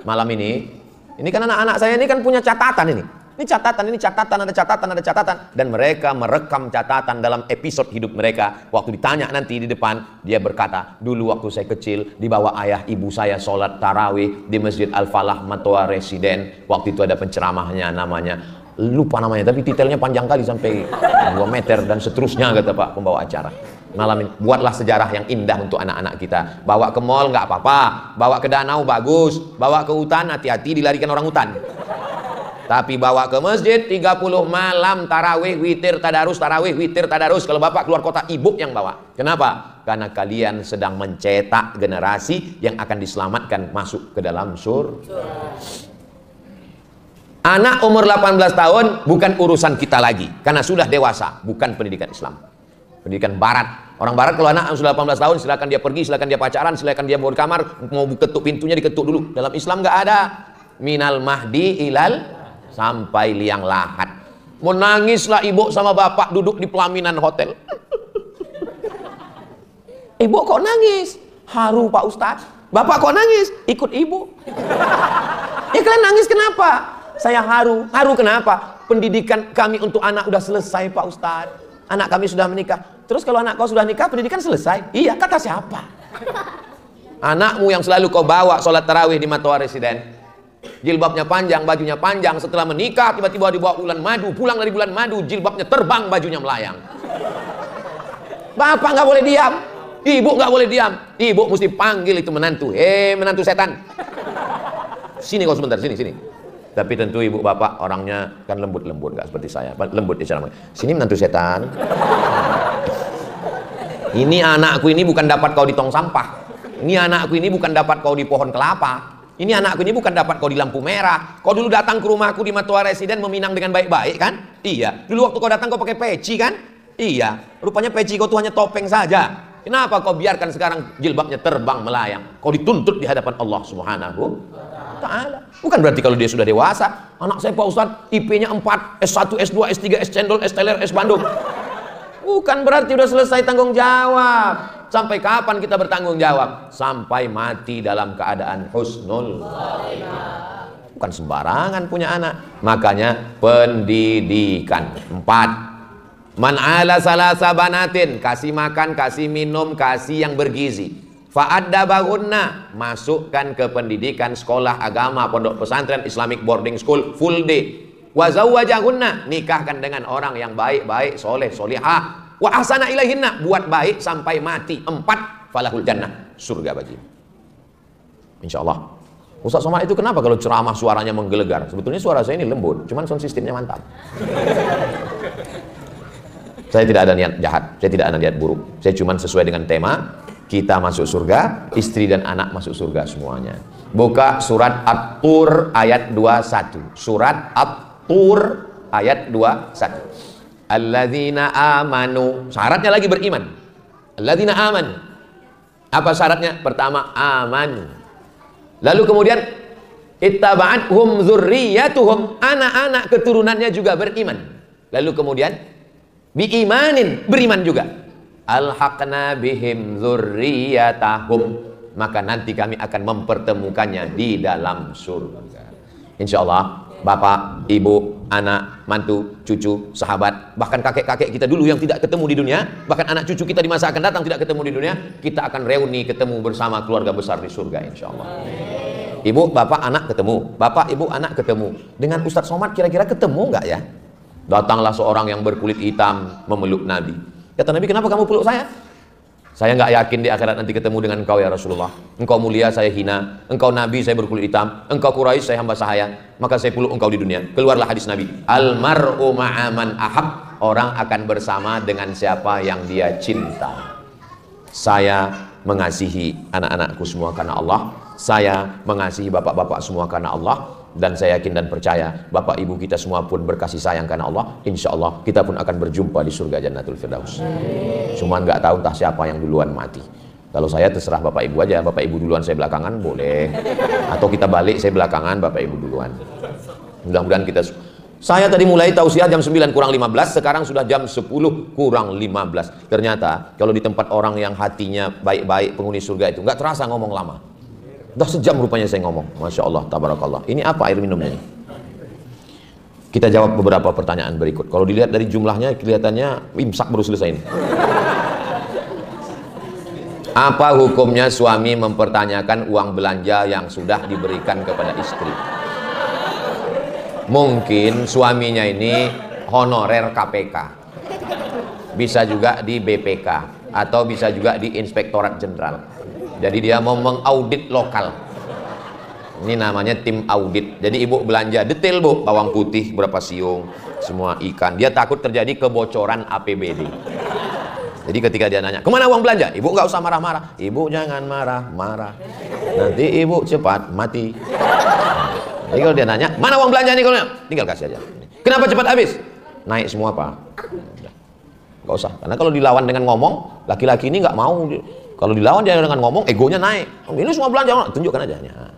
malam ini. Ini kan anak-anak saya ini kan punya catatan ini. Ini catatan, ada catatan. Dan mereka merekam catatan dalam episode hidup mereka. Waktu ditanya nanti di depan, dia berkata, dulu waktu saya kecil, dibawa ayah ibu saya sholat tarawih di Masjid Al-Falah Matoa Residen. Waktu itu ada penceramahnya namanya, lupa namanya, tapi detailnya panjang kali sampai 2 meter dan seterusnya, kata Pak pembawa acara. Malam ini, buatlah sejarah yang indah untuk anak-anak kita. Bawa ke mall nggak apa-apa, bawa ke danau bagus, bawa ke hutan hati-hati dilarikan orang hutan. Tapi bawa ke masjid 30 malam tarawih, witir, tadarus, tarawih, witir, tadarus. Kalau bapak keluar kota, ibu yang bawa. Kenapa? Karena kalian sedang mencetak generasi yang akan diselamatkan masuk ke dalam surga. Anak umur 18 tahun bukan urusan kita lagi. Karena sudah dewasa, bukan pendidikan Islam. Pendidikan barat. Orang barat kalau anak sudah 18 tahun, silakan dia pergi, silakan dia pacaran, silakan dia mau di kamar, mau ketuk pintunya diketuk dulu. Dalam Islam nggak ada. Minal mahdi ilal sampai liang lahat. Mau nangislah ibu sama bapak duduk di pelaminan hotel. Ibu kok nangis? Haru Pak Ustadz. Bapak kok nangis? Ikut ibu. Ya kalian nangis kenapa? Saya haru. Haru kenapa? Pendidikan kami untuk anak sudah selesai Pak Ustadz. Anak kami sudah menikah. Terus kalau anak kau sudah nikah, pendidikan selesai? Iya, kata siapa? Anakmu yang selalu kau bawa sholat tarawih di Matoa Residen, jilbabnya panjang, bajunya panjang, setelah menikah tiba-tiba dibawa bulan madu, pulang dari bulan madu, jilbabnya terbang, bajunya melayang. Bapak nggak boleh diam, ibu nggak boleh diam, ibu mesti panggil itu menantu. Menantu setan, sini kau sebentar, sini. Tapi tentu ibu bapak orangnya kan lembut-lembut, nggak seperti saya, lembut di cara. Sini menantu setan. Ini anakku ini bukan dapat kau di tong sampah. Ini anakku ini bukan dapat kau di pohon kelapa. Ini anakku ini bukan dapat kau di lampu merah. Kau dulu datang ke rumahku di Matoa Residen meminang dengan baik-baik kan? Iya. Dulu waktu kau datang kau pakai peci kan? Iya. Rupanya peci kau tuh hanya topeng saja. Kenapa kau biarkan sekarang jilbabnya terbang melayang? Kau dituntut di hadapan Allah Subhanahu wa Ta'ala. Bukan berarti kalau dia sudah dewasa. Anak saya Pak Ustadz IP-nya 4, S1, S2, S3, S cendol, S teler, S bandung. Bukan berarti udah selesai tanggung jawab. Sampai kapan kita bertanggung jawab? Sampai mati dalam keadaan husnul. Bukan sembarangan punya anak. Makanya pendidikan. 4. Man ala salasa banatin, kasih makan, kasih minum, kasih yang bergizi. Fa'addabahunna, masukkan ke pendidikan sekolah agama, pondok pesantren, Islamic boarding school full day. Wa zawwajahunna, nikahkan dengan orang yang baik-baik, soleh, solihah. Wa ahsana ilaihinna, buat baik sampai mati. 4. Falahul jannah, surga bagimu. Insyaallah. Ustaz Somad itu kenapa kalau ceramah suaranya menggelegar? Sebetulnya suara saya ini lembut, cuman sound sistemnya mantap. Saya tidak ada niat jahat, saya tidak ada niat buruk. Saya cuma sesuai dengan tema, kita masuk surga, istri dan anak masuk surga semuanya. Buka surat At-Tur ayat 21. Surat At-Tur ayat 21. Alladzina amanu, syaratnya lagi beriman. Alladzina amanu. Apa syaratnya? Pertama, aman. Lalu kemudian ittaba'athum dzurriyyatuhum, anak-anak keturunannya juga beriman. Lalu kemudian biimanin, beriman juga. Alhaqna bihim dzurriyyatahum, maka nanti kami akan mempertemukannya di dalam surga. Insyaallah, bapak, ibu, anak, mantu, cucu, sahabat, bahkan kakek-kakek kita dulu yang tidak ketemu di dunia, bahkan anak cucu kita di masa akan datang tidak ketemu di dunia, kita akan reuni ketemu bersama keluarga besar di surga insyaallah. Ibu, bapak, anak ketemu, bapak, ibu, anak ketemu. Dengan Ustadz Somad kira-kira ketemu nggak ya? Datanglah seorang yang berkulit hitam memeluk Nabi. Kata Nabi, kenapa kamu peluk saya? Saya nggak yakin di akhirat nanti ketemu dengan engkau ya Rasulullah. Engkau mulia, saya hina. Engkau Nabi, saya berkulit hitam. Engkau Quraisy, saya hamba sahaya. Maka saya peluk engkau di dunia. Keluarlah hadis Nabi. Almar'u ma'aman ahab. Orang akan bersama dengan siapa yang dia cinta. Saya mengasihi anak-anakku semua karena Allah. Saya mengasihi bapak-bapak semua karena Allah. Dan saya yakin dan percaya bapak ibu kita semua pun berkasih sayang karena Allah. Insya Allah kita pun akan berjumpa di surga Jannatul Firdaus. Cuma nggak tahu entah siapa yang duluan mati. Kalau saya terserah bapak ibu aja, bapak ibu duluan saya belakangan boleh. Atau kita balik, saya belakangan, bapak ibu duluan. Mudah-mudahan kita. Saya tadi mulai tausiah jam 9 kurang 15, sekarang sudah jam 10 kurang 15. Ternyata kalau di tempat orang yang hatinya baik-baik penghuni surga itu nggak terasa ngomong lama. Udah sejam rupanya saya ngomong. Masya Allah, tabarakallah. Ini apa air minumnya ini? Kita jawab beberapa pertanyaan berikut. Kalau dilihat dari jumlahnya, kelihatannya imsak baru selesai ini. Apa hukumnya suami mempertanyakan uang belanja yang sudah diberikan kepada istri? Mungkin suaminya ini honorer KPK. Bisa juga di BPK. Atau bisa juga di Inspektorat Jenderal. Jadi dia mau mengaudit lokal. Ini namanya tim audit. Jadi ibu belanja detail bu, bawang putih berapa siung, semua ikan. Dia takut terjadi kebocoran APBD. Jadi ketika dia nanya, kemana uang belanja? Ibu nggak usah marah-marah. Ibu jangan marah-marah. Nanti ibu cepat mati. Jadi kalau dia nanya, mana uang belanja nih? Tinggal kasih aja. Kenapa cepat habis? Naik semua pak. Nggak usah. Karena kalau dilawan dengan ngomong, laki-laki ini nggak mau. Kalau dilawan dia dengan ngomong, egonya naik. Ini semua belanja, tunjukkan aja. Nah,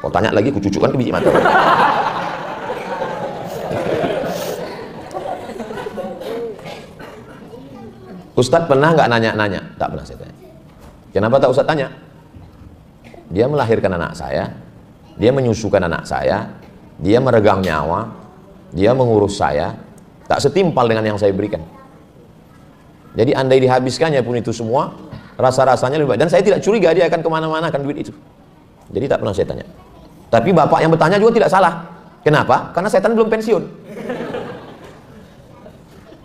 kau tanya lagi, ku cucukkan ke biji mata. Ustadz pernah nggak nanya-nanya? Tak pernah saya tanya. Kenapa tak Ustadz tanya? Dia melahirkan anak saya, dia menyusukan anak saya, dia meregang nyawa, dia mengurus saya, tak setimpal dengan yang saya berikan. Jadi andai dihabiskannya pun itu semua, rasa-rasanya lebih baik. Dan saya tidak curiga dia akan kemana-mana akan duit itu. Jadi tak pernah saya tanya. Tapi bapak yang bertanya juga tidak salah. Kenapa? Karena setan belum pensiun.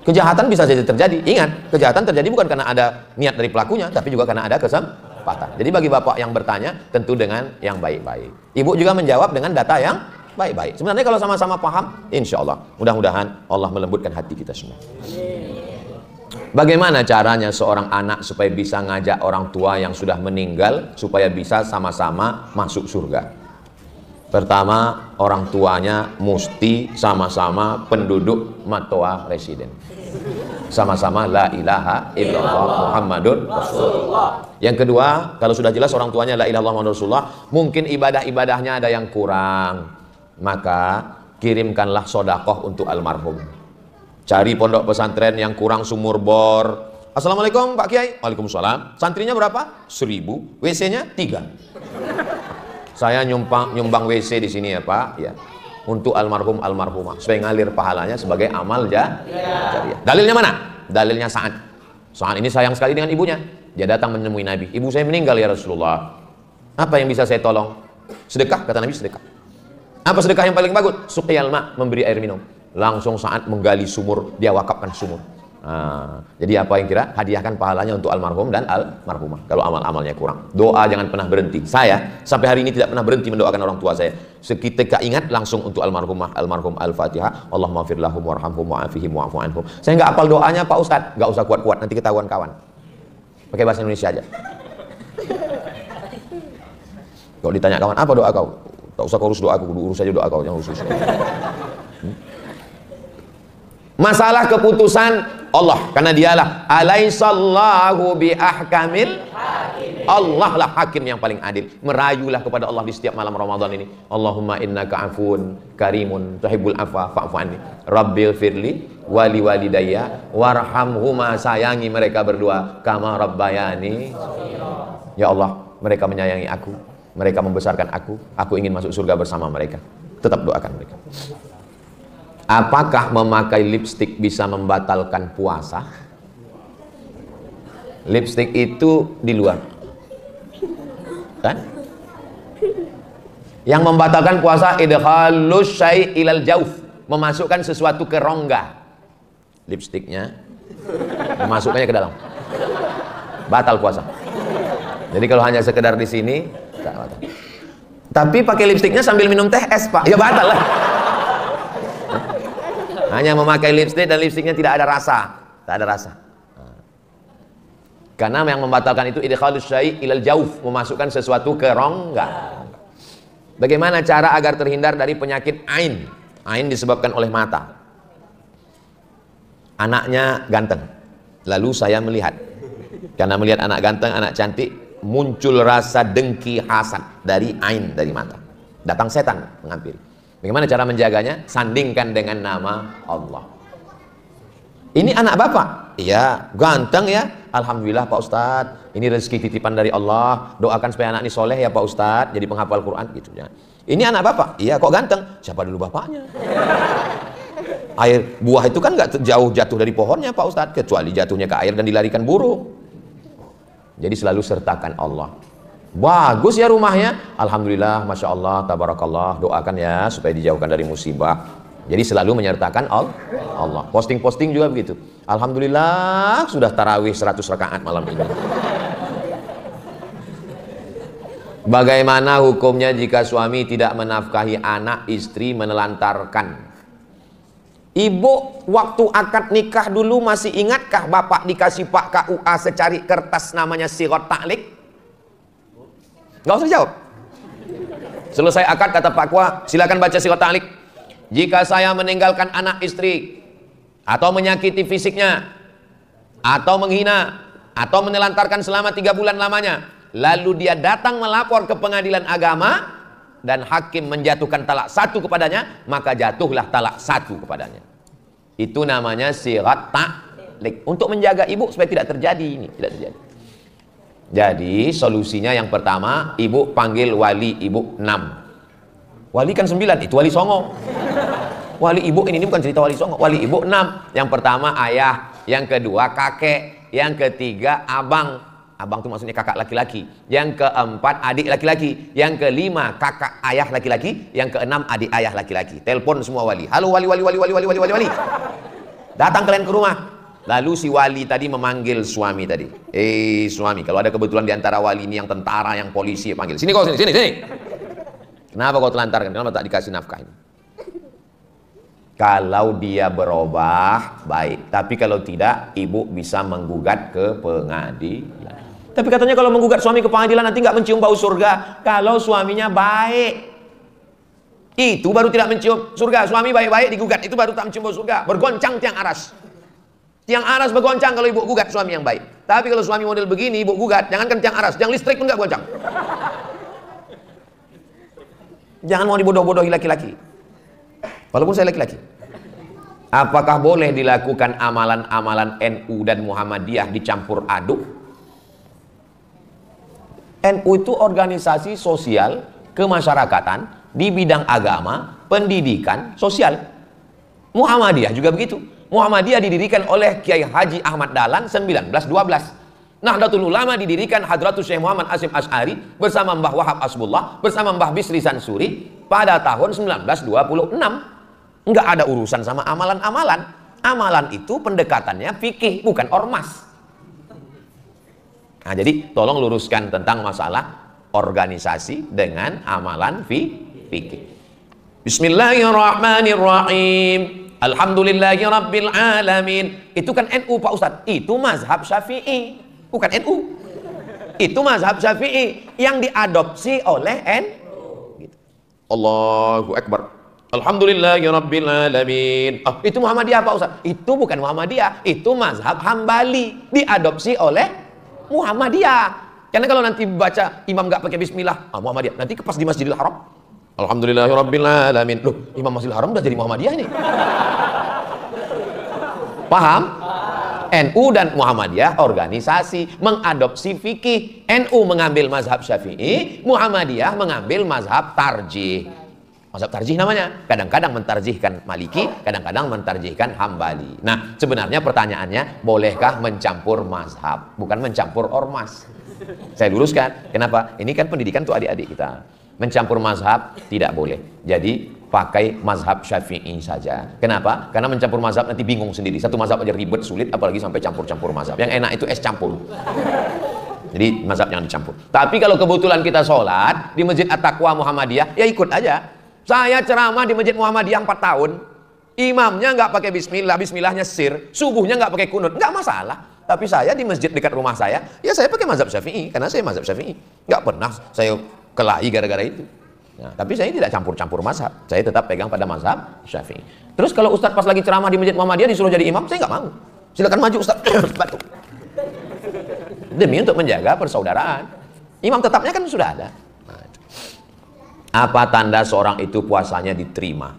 Kejahatan bisa saja terjadi. Ingat, kejahatan terjadi bukan karena ada niat dari pelakunya, tapi juga karena ada kesempatan. Jadi bagi bapak yang bertanya, tentu dengan yang baik-baik. Ibu juga menjawab dengan data yang baik-baik. Sebenarnya kalau sama-sama paham, insya Allah, mudah-mudahan Allah melembutkan hati kita semua. Bagaimana caranya seorang anak supaya bisa ngajak orang tua yang sudah meninggal supaya bisa sama-sama masuk surga? Pertama, orang tuanya mesti sama-sama penduduk Matoa residen. Sama-sama la ilaha illallah Muhammadun Rasulullah. Yang kedua, kalau sudah jelas orang tuanya la ilaha illallah Muhammadun Rasulullah, mungkin ibadah-ibadahnya ada yang kurang, maka kirimkanlah sodakoh untuk almarhum. Cari pondok pesantren yang kurang sumur bor. Assalamualaikum Pak Kiai. Waalaikumsalam. Santrinya berapa? 1000. WC-nya 3. Saya nyumbang WC di sini ya Pak. Ya. Untuk almarhum almarhumah supaya ngalir pahalanya sebagai amal jariah. Dalilnya mana? Dalilnya Sa'ad. Sa'ad ini sayang sekali dengan ibunya. Dia datang menemui Nabi. Ibu saya meninggal ya Rasulullah. Apa yang bisa saya tolong? Sedekah, kata Nabi, sedekah. Apa sedekah yang paling bagus? Suqyal ma, memberi air minum. Langsung Sa'ad menggali sumur, dia wakafkan sumur. Nah, jadi apa yang kira? Hadiahkan pahalanya untuk almarhum dan almarhumah. Kalau amal-amalnya kurang, doa jangan pernah berhenti. Saya sampai hari ini tidak pernah berhenti mendoakan orang tua saya. Seketika ingat langsung untuk almarhumah, almarhum, Al-Fatihah. Allahumma fir lahum warhamhum wa'afihim wa'fu anhum. Saya nggak hafal doanya Pak Ustadz, nggak usah kuat-kuat, nanti ketahuan kawan. Pakai bahasa Indonesia aja. Kalau ditanya kawan, apa doa kau? Tak usah kau urus doa aku, urus saja doa kau, jangan urus. Masalah keputusan Allah, karena dialah alaihissallahu biahkamil hakim. Allah lah hakim yang paling adil. Merayulah kepada Allah di setiap malam Ramadan ini. Allahumma innaka afun karimun tuhibbul afwa fa'fu anni. Rabbil firli wali walidayya warhamhuma, sayangi mereka berdua kama rabbayani. Ya Allah, mereka menyayangi aku, mereka membesarkan aku ingin masuk surga bersama mereka. Tetap doakan mereka. Apakah memakai lipstik bisa membatalkan puasa? Lipstik itu di luar, kan? Yang membatalkan puasa idkhalus syai' ilal jauf, memasukkan sesuatu ke rongga. Lipstiknya memasukkannya ke dalam, batal puasa. Jadi kalau hanya sekedar di sini, tak batal. Tapi pakai lipstiknya sambil minum teh es Pak, ya batal lah. Hanya memakai lipstik dan lipstiknya tidak ada rasa, tak ada rasa. Karena yang membatalkan itu idkhalus syai' ilal jauf, memasukkan sesuatu ke rongga. Bagaimana cara agar terhindar dari penyakit ain? Ain disebabkan oleh mata. Anaknya ganteng, lalu saya melihat, karena melihat anak ganteng, anak cantik, muncul rasa dengki hasad dari ain, dari mata. Datang setan menghampiri. Bagaimana cara menjaganya? Sandingkan dengan nama Allah. Ini anak bapak, iya ganteng ya, alhamdulillah Pak Ustadz, ini rezeki titipan dari Allah, doakan supaya anak ini soleh ya Pak Ustadz, jadi penghafal Quran gitu ya. Ini anak bapak, iya kok ganteng, siapa dulu bapaknya? Air buah itu kan nggak jauh jatuh dari pohonnya Pak Ustadz, kecuali jatuhnya ke air dan dilarikan burung. Jadi selalu sertakan Allah. Bagus ya rumahnya, alhamdulillah, masya Allah, tabarakallah, doakan ya supaya dijauhkan dari musibah. Jadi selalu menyertakan Allah. Posting-posting juga begitu. Alhamdulillah sudah tarawih 100 rakaat malam ini. Bagaimana hukumnya jika suami tidak menafkahi anak, istri menelantarkan? Ibu waktu akad nikah dulu masih ingatkah bapak dikasih Pak KUA secari kertas namanya sirat taklik? Nggak usah jawab. Selesai akad kata Pak KUA, silakan baca sirat taklik. Jika saya meninggalkan anak istri atau menyakiti fisiknya atau menghina atau menelantarkan selama 3 bulan lamanya, lalu dia datang melapor ke pengadilan agama dan hakim menjatuhkan talak 1 kepadanya, maka jatuhlah talak 1 kepadanya. Itu namanya sirat taklik, untuk menjaga ibu supaya tidak terjadi ini, tidak terjadi. Jadi solusinya yang pertama, ibu panggil wali ibu 6. Wali kan 9, itu wali songo. Wali ibu ini bukan cerita wali songo, wali ibu 6. Yang pertama ayah, yang kedua kakek, yang ketiga abang. Abang itu maksudnya kakak laki-laki. Yang keempat adik laki-laki. Yang kelima kakak ayah laki-laki. Yang keenam adik ayah laki-laki. Telepon semua wali. Halo wali. Datang kalian ke rumah. Lalu si wali tadi memanggil suami tadi. Suami, kalau ada kebetulan di antara wali ini yang tentara, yang polisi, panggil. Sini kau, sini. Kenapa kau telantarkan? Kenapa tak dikasih nafkah ini? Kalau dia berubah, baik. Tapi kalau tidak, ibu bisa menggugat ke pengadilan. Tapi katanya kalau menggugat suami ke pengadilan nanti nggak mencium bau surga. Kalau suaminya baik, itu baru tidak mencium surga. Suami baik-baik digugat, itu baru tak mencium bau surga. Bergoncang tiang aras. Tiang aras bergoncang kalau ibu gugat suami yang baik. Tapi kalau suami model begini, ibu gugat, jangankan tiang aras, tiang listrik pun nggak goncang. Jangan mau dibodoh-bodohi laki-laki. Walaupun saya laki-laki. Apakah boleh dilakukan amalan-amalan NU dan Muhammadiyah dicampur aduk? NU itu organisasi sosial kemasyarakatan di bidang agama, pendidikan, sosial. Muhammadiyah juga begitu. Muhammadiyah didirikan oleh Kiai Haji Ahmad Dahlan 1912. Nahdlatul Ulama didirikan Hadratus Syekh Muhammad Hasyim Asy'ari bersama Mbah Wahab Asbullah bersama Mbah Bisri Sansuri pada tahun 1926. Enggak ada urusan sama amalan-amalan. Amalan itu pendekatannya fikih, bukan ormas. Nah, jadi tolong luruskan tentang masalah organisasi dengan amalan fikih. Bismillahirrahmanirrahim. Alhamdulillahi Rabbil Alamin. Itu kan NU Pak Ustadz. Itu mazhab Syafi'i, bukan NU. Itu mazhab Syafi'i yang diadopsi oleh NU. Gitu. Allahu Akbar. Alhamdulillahi Rabbil Alamin. Oh, itu Muhammadiyah Pak Ustadz. Itu bukan Muhammadiyah. Itu mazhab Hambali. Diadopsi oleh Muhammadiyah. Karena kalau nanti baca imam nggak pakai bismillah, Muhammadiyah. Nanti pas di Masjidil Haram, Alhamdulillahi Rabbil Alamin. Loh, imam Masjidil Haram udah jadi Muhammadiyah ini. Paham? NU dan Muhammadiyah organisasi mengadopsi fikih. NU mengambil mazhab Syafi'i, Muhammadiyah mengambil mazhab tarjih. Mazhab tarjih namanya. Kadang-kadang mentarjihkan Maliki, kadang-kadang mentarjihkan Hambali. Nah, sebenarnya pertanyaannya, bolehkah mencampur mazhab? Bukan mencampur ormas. Saya luruskan. Kenapa? Ini kan pendidikan tuh adik-adik kita. Mencampur mazhab tidak boleh. Jadi pakai mazhab Syafi'i saja. Kenapa? Karena mencampur mazhab nanti bingung sendiri. Satu mazhab aja ribet, sulit, apalagi sampai campur-campur mazhab. Yang enak itu es campur. Jadi mazhab yang dicampur. Tapi kalau kebetulan kita sholat di Masjid At-Taqwa Muhammadiyah, ya ikut aja. Saya ceramah di Masjid Muhammadiyah 4 tahun. Imamnya nggak pakai bismillah, bismillahnya sir. Subuhnya nggak pakai kunut, nggak masalah. Tapi saya di masjid dekat rumah saya, ya saya pakai mazhab Syafi'i. Karena saya mazhab Syafi'i. Nggak pernah saya kelahi gara-gara itu. Nah, tapi saya tidak campur-campur mazhab. Saya tetap pegang pada mazhab Syafi'i. Terus kalau Ustadz pas lagi ceramah di Masjid Muhammadiyah disuruh jadi imam, saya nggak mau. Silakan maju Ustadz. Batuk. Demi untuk menjaga persaudaraan. Imam tetapnya kan sudah ada. Apa tanda seorang itu puasanya diterima?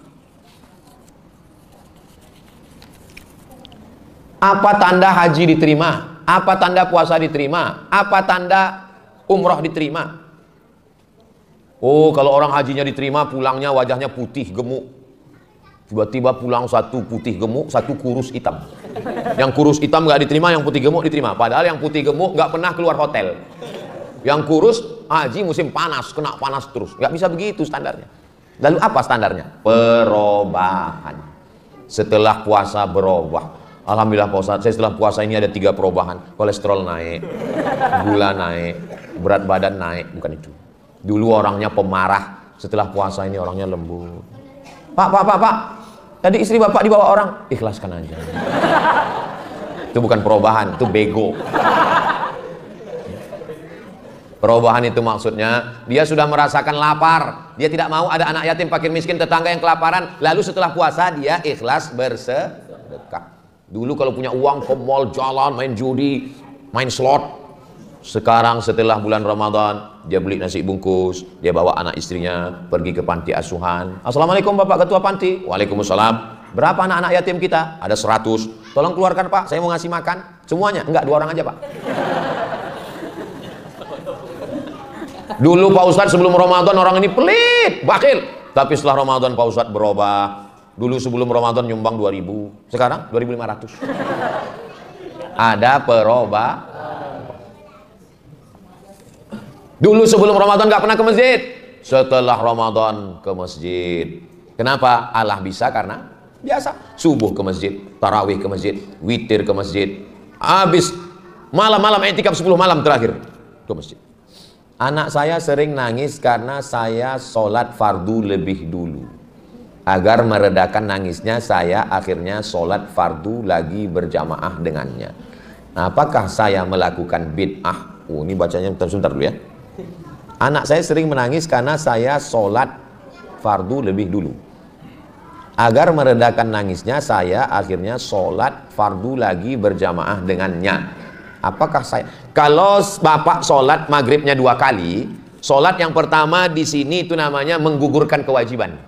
Apa tanda haji diterima? Apa tanda puasa diterima? Apa tanda umroh diterima? Oh, kalau orang hajinya diterima, pulangnya wajahnya putih gemuk. Tiba-tiba pulang satu putih gemuk, satu kurus hitam. Yang kurus hitam nggak diterima, yang putih gemuk diterima. Padahal yang putih gemuk nggak pernah keluar hotel. Yang kurus haji musim panas, kena panas terus. Nggak bisa begitu standarnya. Lalu apa standarnya? Perubahan. Setelah puasa berubah. Alhamdulillah Pak Ustadz, saya setelah puasa ini ada 3 perubahan. Kolesterol naik, gula naik, berat badan naik. Bukan itu. Dulu orangnya pemarah, setelah puasa ini orangnya lembut. Pak. Tadi istri bapak dibawa orang, ikhlaskan aja. Itu bukan perubahan, itu bego. Perubahan itu maksudnya dia sudah merasakan lapar, dia tidak mau ada anak yatim, fakir miskin, tetangga yang kelaparan, lalu setelah puasa dia ikhlas bersedekah. Dulu kalau punya uang ke mall, jalan, main judi, main slot. Sekarang setelah bulan Ramadan dia beli nasi bungkus, dia bawa anak istrinya pergi ke panti asuhan. Assalamualaikum Bapak Ketua Panti. Waalaikumsalam. Berapa anak-anak yatim kita? Ada 100. Tolong keluarkan Pak, saya mau ngasih makan. Semuanya? Enggak, 2 orang aja Pak. Dulu Pak Ustadz sebelum Ramadan orang ini pelit, bakhil. Tapi setelah Ramadan Pak Ustadz berubah. Dulu sebelum Ramadan nyumbang 2.000, sekarang 2.500. Ada perubahan. Dulu sebelum Ramadan nggak pernah ke masjid, setelah Ramadan ke masjid. Kenapa? Allah bisa karena biasa. Subuh ke masjid, tarawih ke masjid, witir ke masjid. Habis malam-malam etikaf 10 malam terakhir ke masjid. Anak saya sering nangis karena saya sholat fardu lebih dulu. Agar meredakan nangisnya, saya akhirnya sholat fardu lagi berjamaah dengannya. Nah, apakah saya melakukan bid'ah? Oh, ini bacanya sebentar dulu ya. Anak saya sering menangis karena saya sholat fardu lebih dulu. Agar meredakan nangisnya, saya akhirnya sholat fardu lagi berjamaah dengannya. Apakah saya, kalau bapak sholat maghribnya 2 kali, sholat yang pertama di sini itu namanya menggugurkan kewajiban.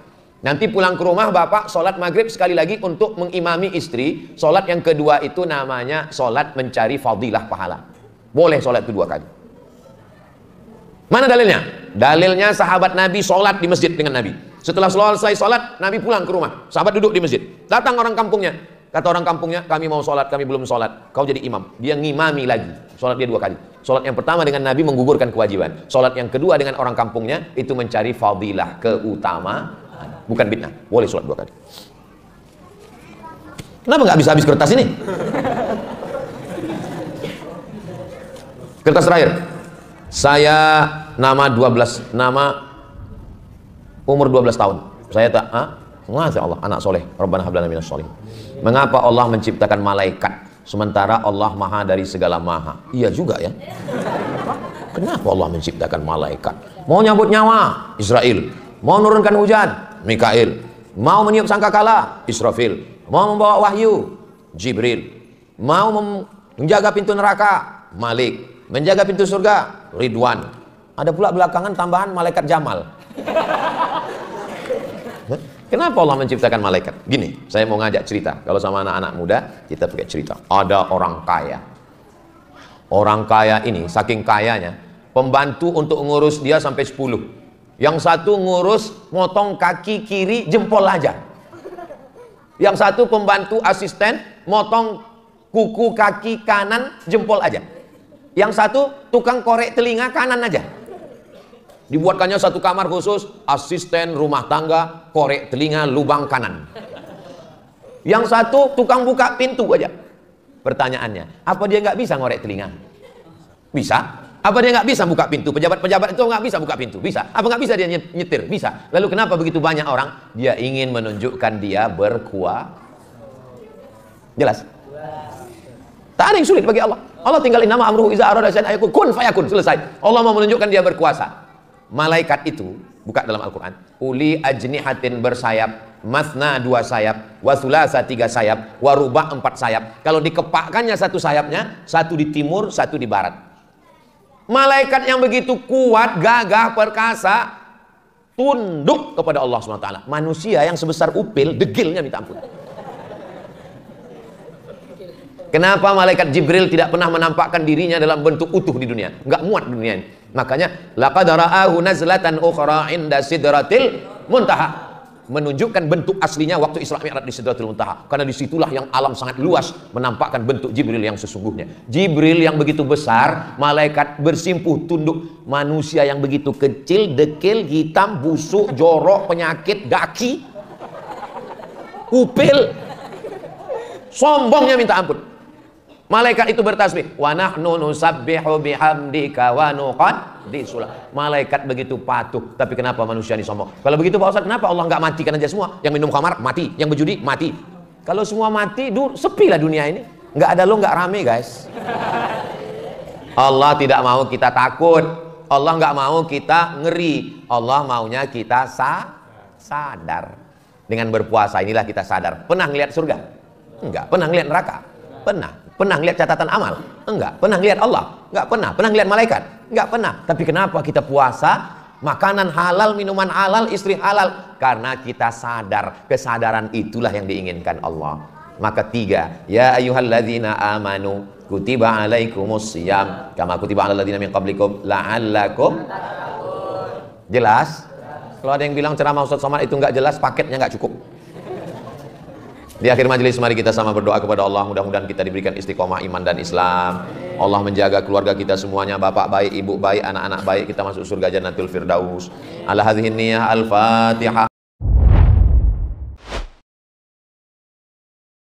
Nanti pulang ke rumah bapak sholat maghrib sekali lagi untuk mengimami istri. Sholat yang kedua itu namanya sholat mencari fadilah pahala. Boleh sholat itu 2 kali. Mana dalilnya? Dalilnya sahabat Nabi sholat di masjid dengan Nabi. Setelah selesai sholat, Nabi pulang ke rumah. Sahabat duduk di masjid. Datang orang kampungnya. Kata orang kampungnya, kami mau sholat, kami belum sholat. Kau jadi imam. Dia ngimami lagi. Sholat dia 2 kali. Sholat yang pertama dengan Nabi menggugurkan kewajiban. Sholat yang kedua dengan orang kampungnya itu mencari fadilah, keutamaan. Bukan bid'ah, boleh sholat 2 kali. Kenapa nggak bisa habis kertas ini? Kertas terakhir. Saya nama umur 12 tahun. Saya tak, Masya Allah, anak soleh. Rabbana hablana minas sholihin. Mengapa Allah menciptakan malaikat sementara Allah maha dari segala maha? Iya juga ya. Kenapa Allah menciptakan malaikat? Mau nyabut nyawa, Israel. Mau nurunkan hujan, Mikail. Mau meniup sangkakala, Israfil. Mau membawa wahyu, Jibril. Mau menjaga pintu neraka, Malik. Menjaga pintu surga, Ridwan. Ada pula belakangan tambahan malaikat Jamal. Kenapa Allah menciptakan malaikat? Gini, saya mau ngajak cerita. Kalau sama anak-anak muda, kita pakai cerita. Ada orang kaya. Orang kaya ini, saking kayanya, pembantu untuk ngurus dia sampai 10. Yang satu ngurus motong kaki kiri jempol aja. Yang satu pembantu asisten motong kuku kaki kanan jempol aja. Yang satu tukang korek telinga kanan aja. Dibuatkannya satu kamar khusus, asisten rumah tangga korek telinga lubang kanan. Yang satu tukang buka pintu aja. Pertanyaannya, apa dia nggak bisa ngorek telinga? Bisa. Apa dia nggak bisa buka pintu? Pejabat-pejabat itu nggak bisa buka pintu? Bisa. Apa nggak bisa dia nyetir? Bisa. Lalu kenapa begitu banyak orang? Dia ingin menunjukkan dia berkuasa. Jelas? Tak ada yang sulit bagi Allah. Allah tinggal nama amruhu iza arada syai'an ayakun kun fayakun, selesai. Allah mau menunjukkan dia berkuasa. Malaikat itu, buka dalam Al-Quran, uli ajnihatin bersayap, masna 2 sayap, wasulasa 3 sayap, waruba 4 sayap. Kalau dikepakkannya satu sayapnya, satu di timur, satu di barat. Malaikat yang begitu kuat, gagah, perkasa, tunduk kepada Allah SWT. Manusia yang sebesar upil, degilnya minta ampun. Kenapa malaikat Jibril tidak pernah menampakkan dirinya dalam bentuk utuh di dunia? Nggak muat dunia ini. Makanya, laqad ra'ahu nazlatan ukhra 'inda sidratil muntaha. Menunjukkan bentuk aslinya waktu Isra Mi'raj di Sidratul Muntaha, karena disitulah yang alam sangat luas menampakkan bentuk Jibril yang sesungguhnya. Jibril yang begitu besar, malaikat bersimpuh tunduk. Manusia yang begitu kecil, dekil, hitam, busuk, jorok, penyakit, daki, upil, sombongnya minta ampun. Malaikat itu bertasbih, wa nahnu nusabbihu bihamdika wa nuqaddisu. Malaikat begitu patuh, tapi kenapa manusia ini sombong? Kalau begitu Pak Ustaz, kenapa Allah nggak matikan aja semua? Yang minum khamar mati, yang berjudi mati. Kalau semua mati, sepi lah dunia ini. Nggak ada lo, nggak rame guys. Allah tidak mau kita takut. Allah nggak mau kita ngeri. Allah maunya kita sadar. Dengan berpuasa inilah kita sadar. Pernah ngeliat surga? Enggak. Pernah ngeliat neraka? Pernah. Pernah lihat catatan amal? Enggak. Pernah lihat Allah? Enggak pernah. Pernah lihat malaikat? Enggak pernah. Tapi kenapa kita puasa? Makanan halal, minuman halal, istri halal. Karena kita sadar. Kesadaran itulah yang diinginkan Allah. Maka 3, ya ayyuhalladzina amanu kutiba alaikumus shiyam kama kutiba alal ladzina min qablikum la'allakum. Jelas? Kalau ada yang bilang ceramah Ustaz Somad itu enggak jelas, paketnya enggak cukup. Di akhir majelis mari kita sama berdoa kepada Allah, mudah-mudahan kita diberikan istiqomah iman dan Islam. Allah menjaga keluarga kita semuanya, bapak baik, ibu baik, anak-anak baik, kita masuk surga Jannatul Firdaus. Ala hadhihi niyah al-Fatihah.